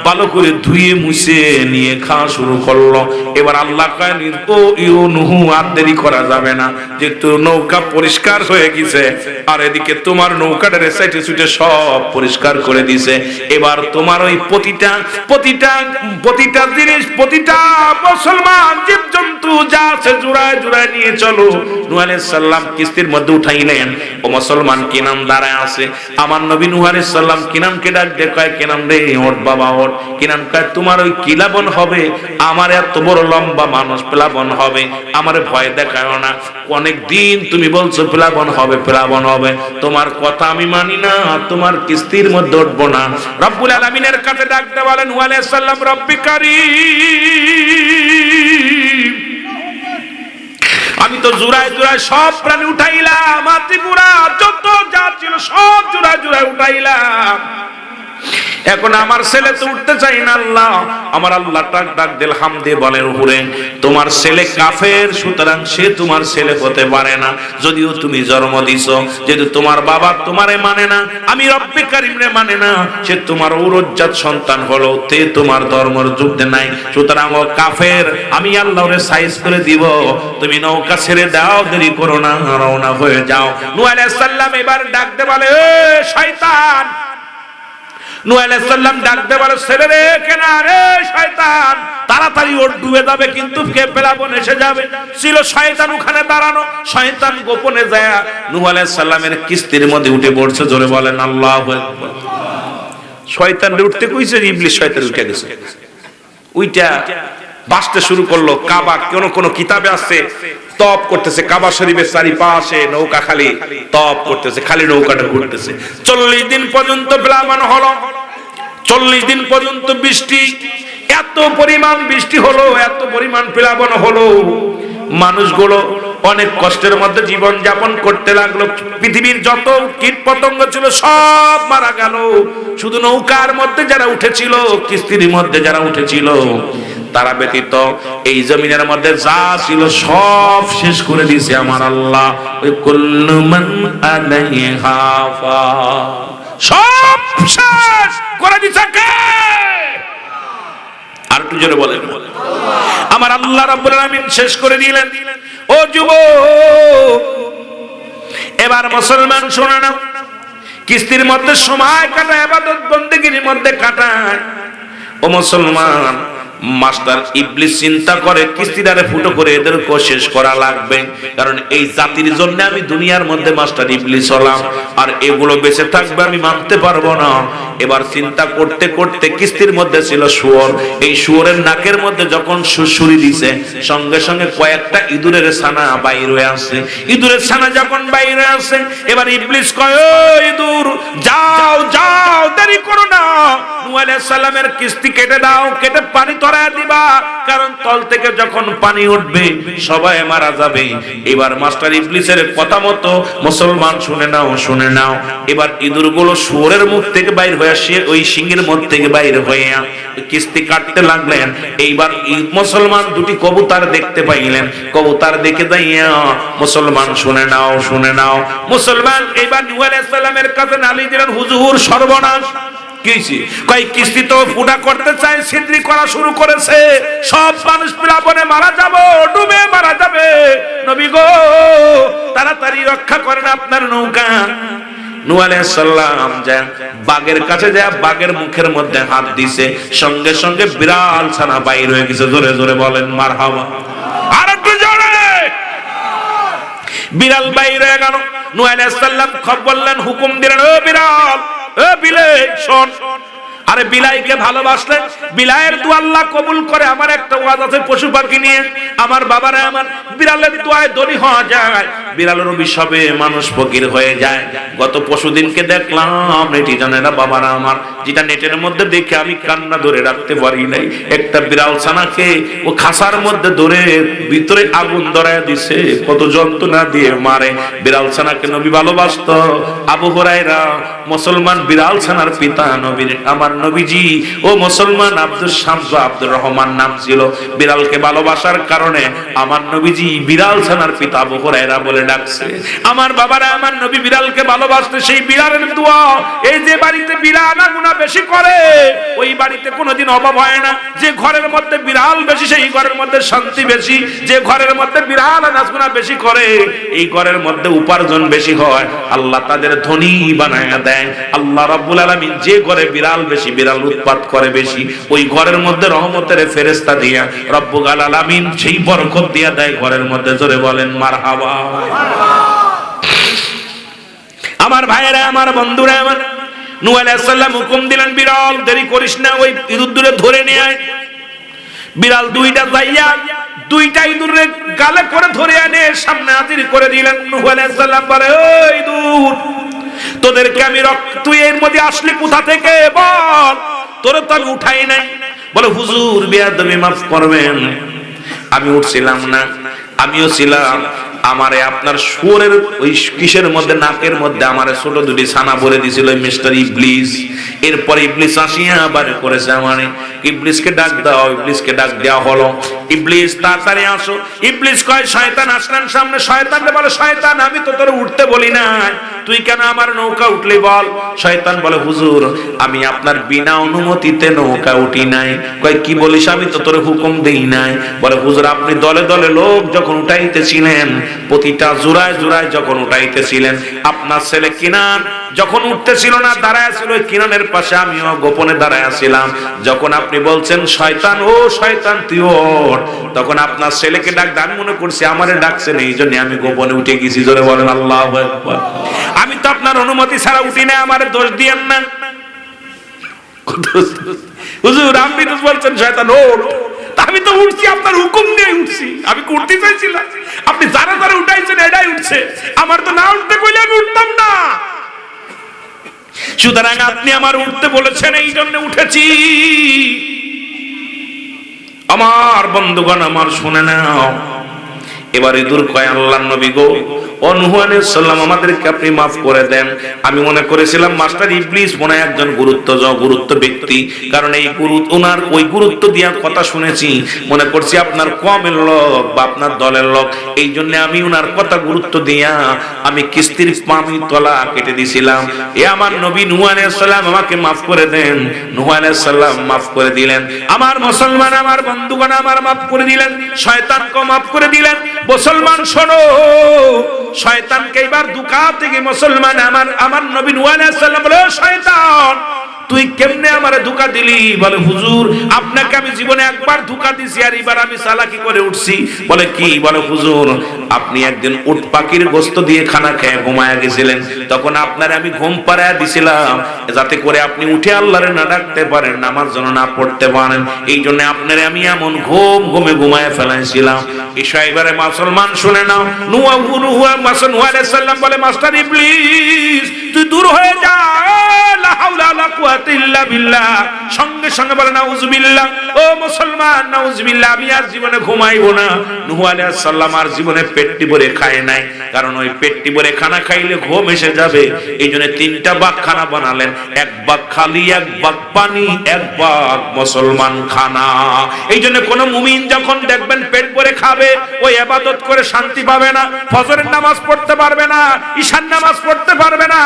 ভালো করে ধুয়ে মুছে নিয়ে খাওয়া শুরু করলো। এবার আল্লাহ কয় ও ইউনুহু, আর দেরি করা যাবে না, যেহেতু নৌকা পরিষ্কার হয়ে গেছে, আর এদিকে তোমার নৌকাটা সাইটে সুইটে সব পরিষ্কার করে দিছে। এবার তোমার ওই প্রতিটা জিনিস, প্রতিটা মুসলমান জীবজন্তু যা আছে জোড়ায় জোড়ায় নিয়ে চলো। নূহ আলাইহিস সালাম কিস্তির মধ্যে উঠাইলেন। ও মুসলমান কিনান দাঁড়ায় আছে। আমার নবী নূহ আলাইহিস সালাম কিনানকে ডাক দিয়ে কয়, কিনান রে ওঠ বাবা ওঠ। কিনান কয়, তোমার ওই কিলাবন হবে, আমার এত বড় লম্বা মানুষ প্লাবন হবে, আমার ভয় দেখায় না। অনেক দিন তুমি বলছো প্লাবন হবে প্লাবন হবে, তোমার কথা আমি মানি না, তোমার কিস্তির মধ্যে উঠবো না। রব্বুল আলামিনের কাছে ডাক দিয়ে বলেন নূহ আলাইহিস সালাম, রব্বি কারীম, আমি তো জোড়ায় জোড়ায় সব প্রাণী উঠাইলাম, মাতৃপুরা যত যা ছিল সব জোড়ায় জোড়ায় উঠাইলাম, এখন আমার ছেলে তো উঠতে চাই না। আল্লাহ, আমার আল্লাহ ডাক দিল হামদে বলেন, হুরে তোমার ছেলে কাফের, সুতরাং সে তোমার ছেলে হতে পারে না, যদিও তুমি জন্ম দিছো। যেহেতু তোমার বাবা তোমারে মানে না, আমি রব্বে কারীম রে মানে না, সে তোমার ঔরজ্জাত সন্তান হলো, তে তোমার ধর্মের যুদ্ধে নাই, সুতরাং ও কাফের। আমি আল্লাহ ওরে সাইজ করে দিব, তুমি নৌকা ছেড়ে দাও, দেরি করো না, রওনা হয়ে যাও। নূহ আলাইহিস সালাম এবার ডাকতে বলে, এ শয়তান। নূহ আলাইহিস সালাম ডাকতে বলে, ছেলে রে কেনা রে শয়তান, তাড়াতাড়ি ওর ডুবে যাবে, কিন্তু কে প্লাবন এসে যাবে। ছিল শয়তান ওখানে দাঁড়ানো, শয়তান গোপনে যায় নূহ আলাইহিস সালামের কিস্তির মধ্যে উঠে পড়ছে। জোরে বলেন আল্লাহু আকবার। শয়তান উঠতে কইছে, ইবলিস শয়তান উঠে গেছে, ওইটা বাসতে শুরু করলো। কাবা কোন কিতাবে আছে তপ করতেছে, কাবা শরীফের চারিপাশে নৌকা খালি তপ করতেছে, খালি নৌকাটা ঘুরতেছে। 40 দিন পর্যন্ত প্লাবন হলো, 40 দিন পর্যন্ত বৃষ্টি, এত পরিমাণ বৃষ্টি হলো, এত পরিমাণ প্লাবন হলো, মানুষগুলো অনেক কষ্টের মধ্যে জীবন যাপন করতে লাগলো। পৃথিবীর যত কীট পতঙ্গ ছিল সব মারা গেল, শুধু নৌকার মধ্যে যারা উঠেছিল, কিস্তির মধ্যে যারা উঠেছিল, তারা ব্যতীত এই জমিনের মধ্যে যা ছিল সব শেষ করে দিয়েছে আমার আল্লাহ। ওই কুল্লু মান আলাইহা ফান, সব শেষ করে দিয়েছে কে? আর একটু জোরে বলেন, আমার আল্লাহ রাব্বুল আলামিন শেষ করে দিলেন। ও যুবক, এবার মুসলমান শোনো না, কিস্তির মধ্যে সময় কাটায়, ইবাদত বন্দেগীর মধ্যে কাটায়। ও মুসলমান, মাস্টার ইবলিস চিন্তা করে কিস্তিদারে ফুটো করে এদেরকে শেষ করা লাগবে, কারণ এই জাতির জন্য আমি দুনিয়ার মধ্যে মাস্টার ইবলিস হলাম, আর এগুলো বেঁচে থাকবে আমি মানতে পারবো না। এবার চিন্তা করতে করতে কিস্তির মধ্যে ছিল শুয়োর, এই শুয়োরের নাকের মধ্যে যখন সুরসুরি দিছে, সঙ্গে সঙ্গে কয়েকটা ইঁদুরের ছানা বাইর হয়ে আসে। ইঁদুরের ছানা যখন বাইর হয়ে আসে, এবার ইবলিস কয়, ও ইঁদুর যাও যাও, দেরি করো না, নূহ আলাইহিস সালামের কিস্তি কেটে দাও, কেটে পানি তরায় দিবা, কারণ তল থেকে যখন পানি উঠবে সবাই মারা যাবে। এবার মাস্টার ইবলিসের কথা মতো মুসলমান শুনে নাও, শুনে নাও। এবার ইঁদুরগুলো শুয়োরের মুখ থেকে বাইর হয়ে আসে, ওই সিংহের মুখ থেকে বাইর হয়ে কিস্তি কাটতে লাগলেন। এইবার মুসলমান দুটি কবুতর দেখতে পাইলেন, কবুতর দেখে দাইয়া মুসলমান শুনে নাও, শুনে নাও। মুসলমান এবার নূহ আলাইহিস সালামের কাছে নালিশ দিলেন, হুজুর সর্বনাশ। কিস্তি তো ফুটা করতে চাই, ছিদ্রি করা শুরু করেছে, সব মানুষ প্লাবনে মারা যাবো, ডুবে মারা যাবে, নবী গো তাড়াতাড়ি রক্ষা করেন আপনার নৌকা। নূহ আলাইহিস সালাম যায় বাঘের কাছে যায়, বাঘের মুখের মধ্যে হাত দিছে, সঙ্গে সঙ্গে বিড়াল ছানা বাইর হয়ে গেছে। জোরে জোরে বলেন মারহাবা। আর একটু জোরে। বিড়াল বাইর হয়ে গেল। নূহ আলাইহিস সালাম খবর বললেন, হুকুম দিলেন, ও বিড়াল, ও বিলাই শোন। আরে বিলাইকে ভালোবাসলেন, বিলাইয়ের দোয়া আল্লাহ কবুল করে। আমার একটা ওয়াজ আছে পশু পাখি নিয়ে, আমার বাবারা আমার বিড়ালের দোয়ায় দড়ি হওয়া যায়। বিড়ালের অভিশাপে মানুষ ফকির হয়ে যায়। গত পরশুদিনকে দেখলাম নেটিজনেরা বাবারা আমার, যেটা নেটের মধ্যে দেখে আমি কান্না ধরে রাখতে পারি নাই। একটা বিড়াল ছানাকে ও খাসার মধ্যে ধরে ভিতরে আগুন ধরায় দিছে, কত যন্ত্রণা দিয়ে মারে। বিড়াল ছানাকে নবী ভালোবাসতো। আবু হুরায়রা মুসলমান বিড়াল ছানার পিতা নবীর আমার নবীজি ও মুসলমান আব্দুল শামস আব্দুর রহমান নাম ছিল। বিড়ালকে ভালোবাসার কারণে আমার নবীজি বিড়াল ছানার পিতা আবু হুরায়রা বলে ডাকছে। আমার বাবারা আমার নবী বিড়ালকে ভালোবাসতে, সেই বিড়ালের দোয়া, এই যে বাড়িতে বিড়াল আগুনা বেশি করে ওই বাড়িতে কোনোদিন অভাব হয় না। যে ঘরের মধ্যে বিড়াল বেশি সেই ঘরের মধ্যে শান্তি বেশি। যে ঘরের মধ্যে বিড়াল আনাজগুনা বেশি করে এই ঘরের মধ্যে উপার্জন বেশি হয়। আল্লাহ তাদের ধনী বানায় দেয়। আল্লাহ রাব্বুল আলামিন যে ঘরে বিড়াল বেশি, বিড়াল উৎপাত করে বেশি, ওই ঘরের মধ্যে রহমতের ফেরেশতা দিয়া রব্বুল আলামিন সেই বরকত দিয়া দেয় ঘরের মধ্যে। জোরে বলেন মারহাবা। আমার ভাইয়েরা আমার বন্ধুরা আমার, নূহ আলাইহিস সালাম হুকুম দিলেন বিড়াল দেরি করিস না, ওই ইঁদুরে ধরে নিয়ে আয়। বিড়াল দুইটা যাইয়া দুইটা ইঁদুরের গালে করে ধরে এনে সামনে হাজির করে দিলেন। নূহ আলাইহিস সালাম বলে, ওই ইঁদুর তোদেরকে আমি তুই এর মধ্যে আসলি কোথা থেকে বল, তোর তো আমি উঠাই নাই। বলে হুজুর বেয়াদবি মাফ করবেন, আমি উঠছিলাম না, আমিও ছিলাম। আমারে আপনার শুয়োরের ওই কিসের মধ্যে নাকের মধ্যে আমারে ছোট দুটি ছানা ভরে দিছিল মিস্টার ইবলিস। এরপর ইবলিস আসিয়া আবার করেছে আমারে। ইবলিসকে ডাক দাও, ইবলিসকে ডাক দেওয়া হলো। ইবলিস তাড়াতাড়ি আসো। ইবলিস কয় শয়তান আসলেন সামনে। শয়তান বলে, শয়তান আমি তো তোরে উঠতে বলি না, তুই কেন আমার নৌকা উঠলি বল। শয়তান বলে, হুজুর আমি আপনার বিনা অনুমতিতে নৌকা উঠি নাই। কয় কি বলিস, আমি তো তোরে হুকুম দেই নাই। বলে হুজুর আপনি দলে দলে লোক যখন উঠাইতেছিলেন, প্রতিটা জোড়ায় জোড়ায় যখন উঠাইতেছিলেন, আপনার ছেলে কিনান যখন উঠতেছিল না দাঁড়ায় ছিল কিনানের পাশে, আমিও গোপনে দাঁড়ায় ছিলাম। যখন আপনি বলছেন শয়তান ও শয়তান তুই ওঠ, তখন আপনার ছেলেকে ডাক, আমি মনে করছি আমারে ডাকছেন, এই জন্য আমি গোপনে উঠে গেছি। জোরে বলেন আল্লাহু আকবার। আমি তো আপনার অনুমতি ছাড়া উঠি না, আমারে দোষ দিয়েন না। হুজুর আপনি তো বলছেন শয়তান ওঠ, আমি তো উঠছি আপনার হুকুম নিয়ে উঠছি, আমি উঠতে চাইছিলাম, আপনি যারা যারা উঠাইছেন এটাই উঠছে, আমার তো না উঠতে কইলে আমি উঠতাম না। সুতরাং আপনি আমার উঠতে বলেছেন এই জন্য উঠেছি। আমার বন্ধুগণ আমার শুনে নাও, এবার ইঁদুর কয় আল্লাহর নবী গো, ও নূহ আলাইহিস সালাম আমাদেরকে আপনি maaf করে দেন। আমি মনে করেছিলাম মাস্টার ইবলিস মনে একজন গুরুত্ব ব্যক্তি, কারণ এই ওনার ওই গুরুত্ব দেওয়ার কথা শুনেছি, মনে করছি আপনার কমের লোক বা আপনার দলের লোক, এই জন্য আমি ওনার কথা গুরুত্ব দিয়া আমি কিস্তির পামি তলা কেটে দিয়েছিলাম। এ আমার নবী নূহ আলাইহিস সালাম আমাকে maaf করে দেন। নূহ আলাইহিস সালাম maaf করে দিলেন। আমার মুসলমান আমার বন্ধুগণ আমার maaf করে দিলেন, শয়তানকে maaf করে দিলেন। মুসলমান শোনো, শয়তানকে এবার ধোঁকা থেকে মুসলমান আমার নবী নূহ আলাইহিস সালাম বলে, শয়তান তুই কেমনে আমারে ধোঁকা দিলি? বলে হুজুর আপনাকে আমি জীবনে একবার ধোঁকা দিছি, আর এবার আমি চালাকি করে উঠছি। বলে কি? বলে হুজুর আপনি একদিন উট পাখির গোশত দিয়ে খানা খেয়ে ঘুমায়া গেছিলেন, তখন আপনারে আমি ঘুম পাড়ায় দিছিলাম যাতে করে আপনি উঠে আল্লাহরে না ডাকতে পারেন, নামাজ যেন না পড়তে পারেন, এই জন্য আপনারে আমি এমন ঘুমায় ফেলাইছিলাম। এসা এবারে মুসলমান শুনে নাও, নূহ আলাইহিস সালাম বলে মাস্টার ইবলিস তুই দূর হয়ে যা, লা হাওলা ওয়ালা কুওয়াতা ইল্লা বিল্লাহ। সঙ্গে সঙ্গে বলে নাউজুবিল্লাহ। ও মুসলমান নাউজুবিল্লাহ, আমি আর জীবনে ঘুমাইবো না। নূহ আলাইহিস সালাম আর জীবনে পেটটি ভরে খায় নাই, কারণ ওই পেটটি ভরে খানা খাইলে ঘুম এসে যাবে, এই জন্য 3টা ভাগ খানা বানালেন, 1 ভাগ খালি, 1 ভাগ পানি, 1 ভাগ মুসলমান খানা। এই জন্য কোন মুমিন যখন দেখবেন পেট ভরে খাবে, ওই ইবাদত করে শান্তি পাবে না, ফজরের নামাজ পড়তে পারবে না, ঈশার নামাজ পড়তে পারবে না,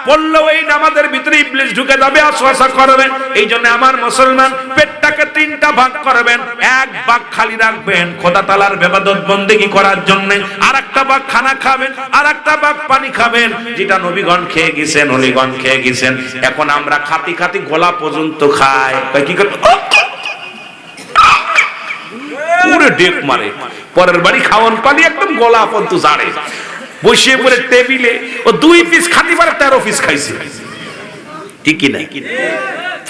পড়লেও এই নামাজের ভিতরে ইবলিস ঢুকে যাবে, ওয়াসওয়াসা করবে। এই জন্য আমার মুসলমান পেটটাকে 3টা ভাগ করবেন, 1 ভাগ খালি রাখবেন খোদা তাআলার ইবাদত বندگی করার জন্য, আর 1টা ভাগ খানা খাবেন, আর 1টা ভাগ পানি খাবেন, যেটা নবীগণ খেয়ে গেছেন, ওলিগণ খেয়ে গেছেন। এখন আমরা খাতি খাতি গলা পর্যন্ত খাই, কি করে পুরো ডেক মারে, পরের বাড়ি খাওয়ান পানি একদম গলা পর্যন্ত জাড়ে, বসিয়ে পড়ে টেবিলে ও 2 পিস খাতি পারে 13 পিস খাইছে, ঠিক কি না?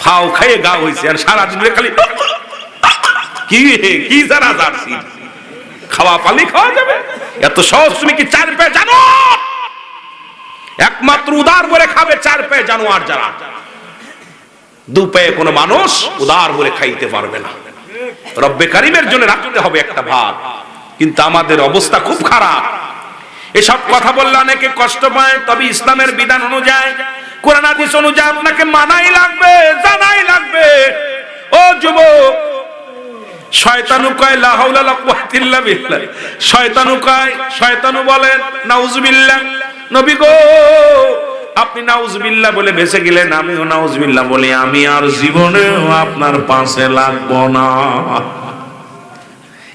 ফাও খাইয়ে গা হইছে, আর সারা দিন খালি কি জানা যাচ্ছি, খাওয়া পানি খাওয়া যাবে। এত সহজ তুমি কি 4 পেয়ে জানো? একমাত্র উদার বলে খাবে 4 পেয়ে জানোয়ার যারা, 2 পেয়ে কোনো মানুষ উদার বলে খাইতে পারবে না। রব্বে কারিমের জন্য রাখতে হবে একটা ভাগ, কিন্তু আমাদের অবস্থা খুব খারাপ। এসব কথা বললে অনেকে কষ্ট পায়, তবে ইসলামের বিধান অনুযায়ী, কোরআন হাদিস অনুযায়ী আপনাকে মানাই লাগবে, জানাই লাগবে। ও যুবক, শয়তানু কয় লা হাওলা ওয়ালা কুওয়াতা ইল্লা বিল্লাহ, শয়তানু কয়, শয়তানু বলেন নাউজুবিল্লাহ। নবী গো, আপনি নাউজুবিল্লাহ বলে বেঁচে গেলেন, আমিও নাউজুবিল্লাহ বলি, আমি আর জীবনেও আপনার পাশে লাগবো না।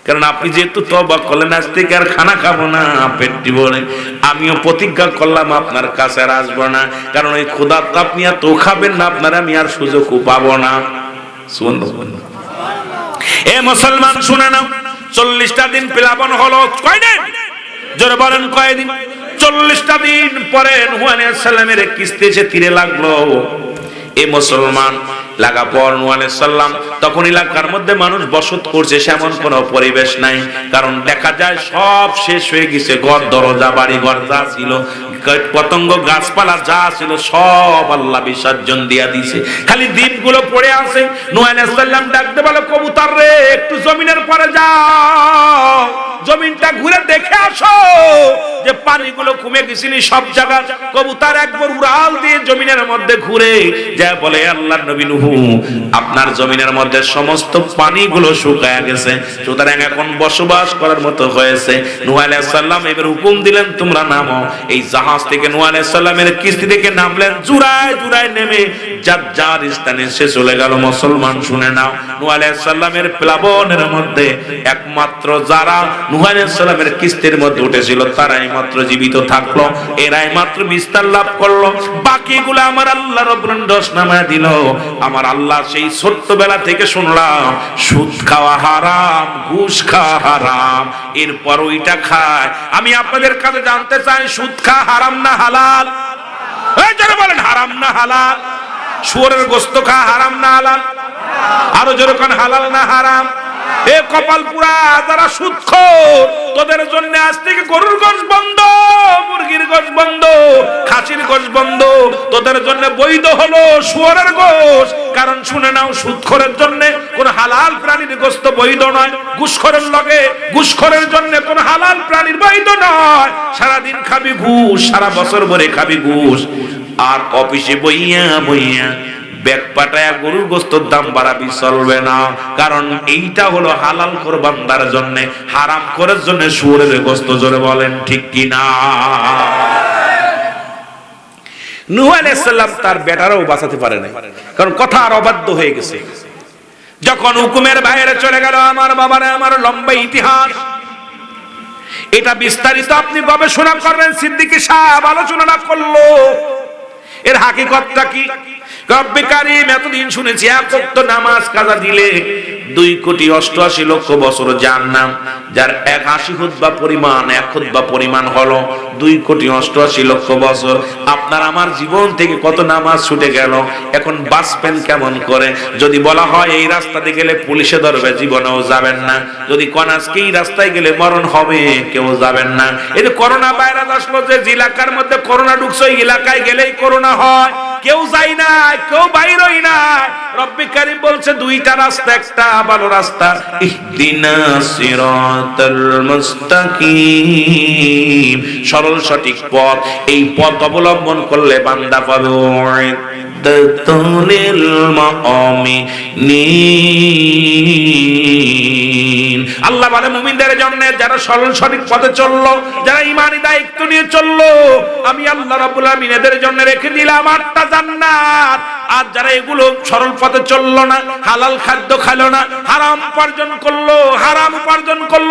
কারণ আপনি যেহেতু তওবা করলেন, আজ থেকে আর খানা খাবো না পেটটি ভরে, আমিও প্রতিজ্ঞা করলাম আপনার কাছে আর আসবো না। কারণ ওই ক্ষুধা তো আপনি আর তো খাবেন না, আপনার আমি আর সুযোগও পাবো না। সুবহানাল্লাহ। এ মুসলমান শুনে নাও, 40টা দিন প্লাবন হলো, কয়দিন? জোরে বলেন কয়দিন? 40টা দিন পরে নূহ আলাইহিস সালামের কিস্তি এসে তীরে লাগলো। এ মুসলমান, লাগা পর নূহ আলাইহিস সালাম তখন এলাকার মধ্যে মানুষ বসত করছে, সেমন কোনো পরিবেশ নাই। কারণ দেখা যায় সব শেষ হয়ে গেছে, ঘর দরজা বাড়ি ঘর যা ছিল, পতঙ্গ গাছপালা যা ছিল সব আল্লাহ বিসর্জন দিয়া দিছে, খালি দ্বীপগুলো পড়ে আছে। নূহ আলাইহিস সালাম ডাকতে বলে, কবুতর রে, একটু জমিনের পরে যাও, জমিনটা ঘুরে দেখে আসো যে পানিগুলো কমে গেছিনি সব জায়গা। কবুতর একবার উড়াল দিয়ে জমিনের মধ্যে ঘুরে যা বলে, আল্লাহর নবী নূহ, আপনার জমিনের মধ্যে সমস্ত পানিগুলো শুকায় গেছে, সুতরাং এখন বসবাস করার মতো হয়েছে। নূহ আলাইহিস সালাম এবার হুকুম দিলেন, তোমরা নামো। এই জাহাজ থেকে নূহ আলাইহিস সালামের কিস্তি থেকে নামলেন, জুড়ায় জুড়ায় নেমে যার যার স্থানে সে চলে গেল। মুসলমান শুনে নাও, নূহ আলাইহিস সালামের প্লাবনের মধ্যে একমাত্র যারা নূহ আলাইহিস সালামের কিস্তির মধ্যে উঠেছিল তারাই মাত্র জীবিত থাকলো, এরাই মাত্র বিস্তার লাভ করলো। বাকিগুলো আমার আল্লাহ রব্বুল দোষ নামায় দিল। আমার আল্লাহ সেই ছোট্টবেলা থেকে শুনলাম সুদ খাওয়া হারাম, ঘুষ খাওয়া হারাম, এরপর ওইটা খায়। আমি আপনাদের কাছে জানতে চাই, সুদ খাওয়া হারাম না হালাল? এই যারা বলেন হারাম না হালাল? শুয়োরের গোশত খাওয়া হারাম না হালাল? আরো জোরে কোন হালাল না হারাম? এ কপাল পুরা যারা সুদখোর, তোদের জন্য আজ থেকে গরুর গোশত বন্ধ, মুরগির গোশত বন্ধ, খাসির গোশত বন্ধ, তোদের জন্য বৈধ হলো শুয়োরের গোশত। কারণ শুনে নাও, সুদখোরের জন্য কোন হালাল প্রাণীর গোশত বৈধ নয়, ঘুষখোরের লগে ঘুষখোরের জন্য কোন হালাল প্রাণীর বৈধ নয়। সারাদিন খাবি ঘুষ, সারা বছর ভরে খাবি ঘুষ, আর অফিসে বইয়া বইয়া ব্যাগ পাটায়া গরুর গোশতের দাম বাড়াবি, চলবে না। কারণ এইটা হলো হালাল কোরবানদার জন্য, হারাম করার জন্য শুয়োরের গোশত। জোরে বলেন ঠিক কি না? নূহ আলাইহিস সালাম তার বেটারাও বাঁচাতে পারে না, কারণ কথা আর অবাধ্য হয়ে গেছে। যখন হুকুমের বাইরে চলে গেল, আমার বাবারা, আমার লম্বা ইতিহাস, এটা বিস্তারিত আপনি গবেষণা করবেন। সিদ্দিকী সাহেব আলোচনা করলো এর হাকিকতটা কি। রব্বে কারীম, এতদিন শুনেছি এক ওয়াক্ত নামাজ কাজা দিলে 2,88,00,000 বছর জাহান্নাম, যার 81 খুতবা পরিমাণ, 1 খুতবা পরিমাণ হলো 2,88,00,000 বছর। আপনার আমার জীবন থেকে কত নামাজ ছুটে গেল, এখন বাঁচবেন কেমন করে? যদি বলা হয় এই রাস্তাতে গেলে পুলিশে ধরবে, জীবনেও যাবেন না। যদি কোন আজকে এই রাস্তায় গেলে মরণ হবে, কেউ যাবেন না। এই যে করোনা ভাইরাস আসলো, যে এলাকার মধ্যে করোনা ঢুকছে, ওই এলাকায় গেলেই করোনা হয়, কেউ যাই না, কেউ বাইরই না। রব্বে কারীম বলছে, 2টা রাস্তা, একটা ভালো রাস্তা, ইহদিনাস সিরাতাল মুস্তাকিম, সরল সঠিক পথ। এই পথ অবলম্বন করলে বান্দা পাবে উইদাতুল মুমিনিন। আল্লাহ বলে মুমিনদের জন্য, যারা সরল সঠিক পথে চললো, যারা ঈমানি দায়িত্ব নিয়ে চললো, আমি আল্লাহ রাব্বুল আলামিন এদের জন্য রেখে দিলাম 8টা জান্নাত। আর যারা এগুলো সরল পথে চললো না, হালাল খাদ্য খেলো না, হারাম উপার্জন করলো, হারাম উপার্জন করলো,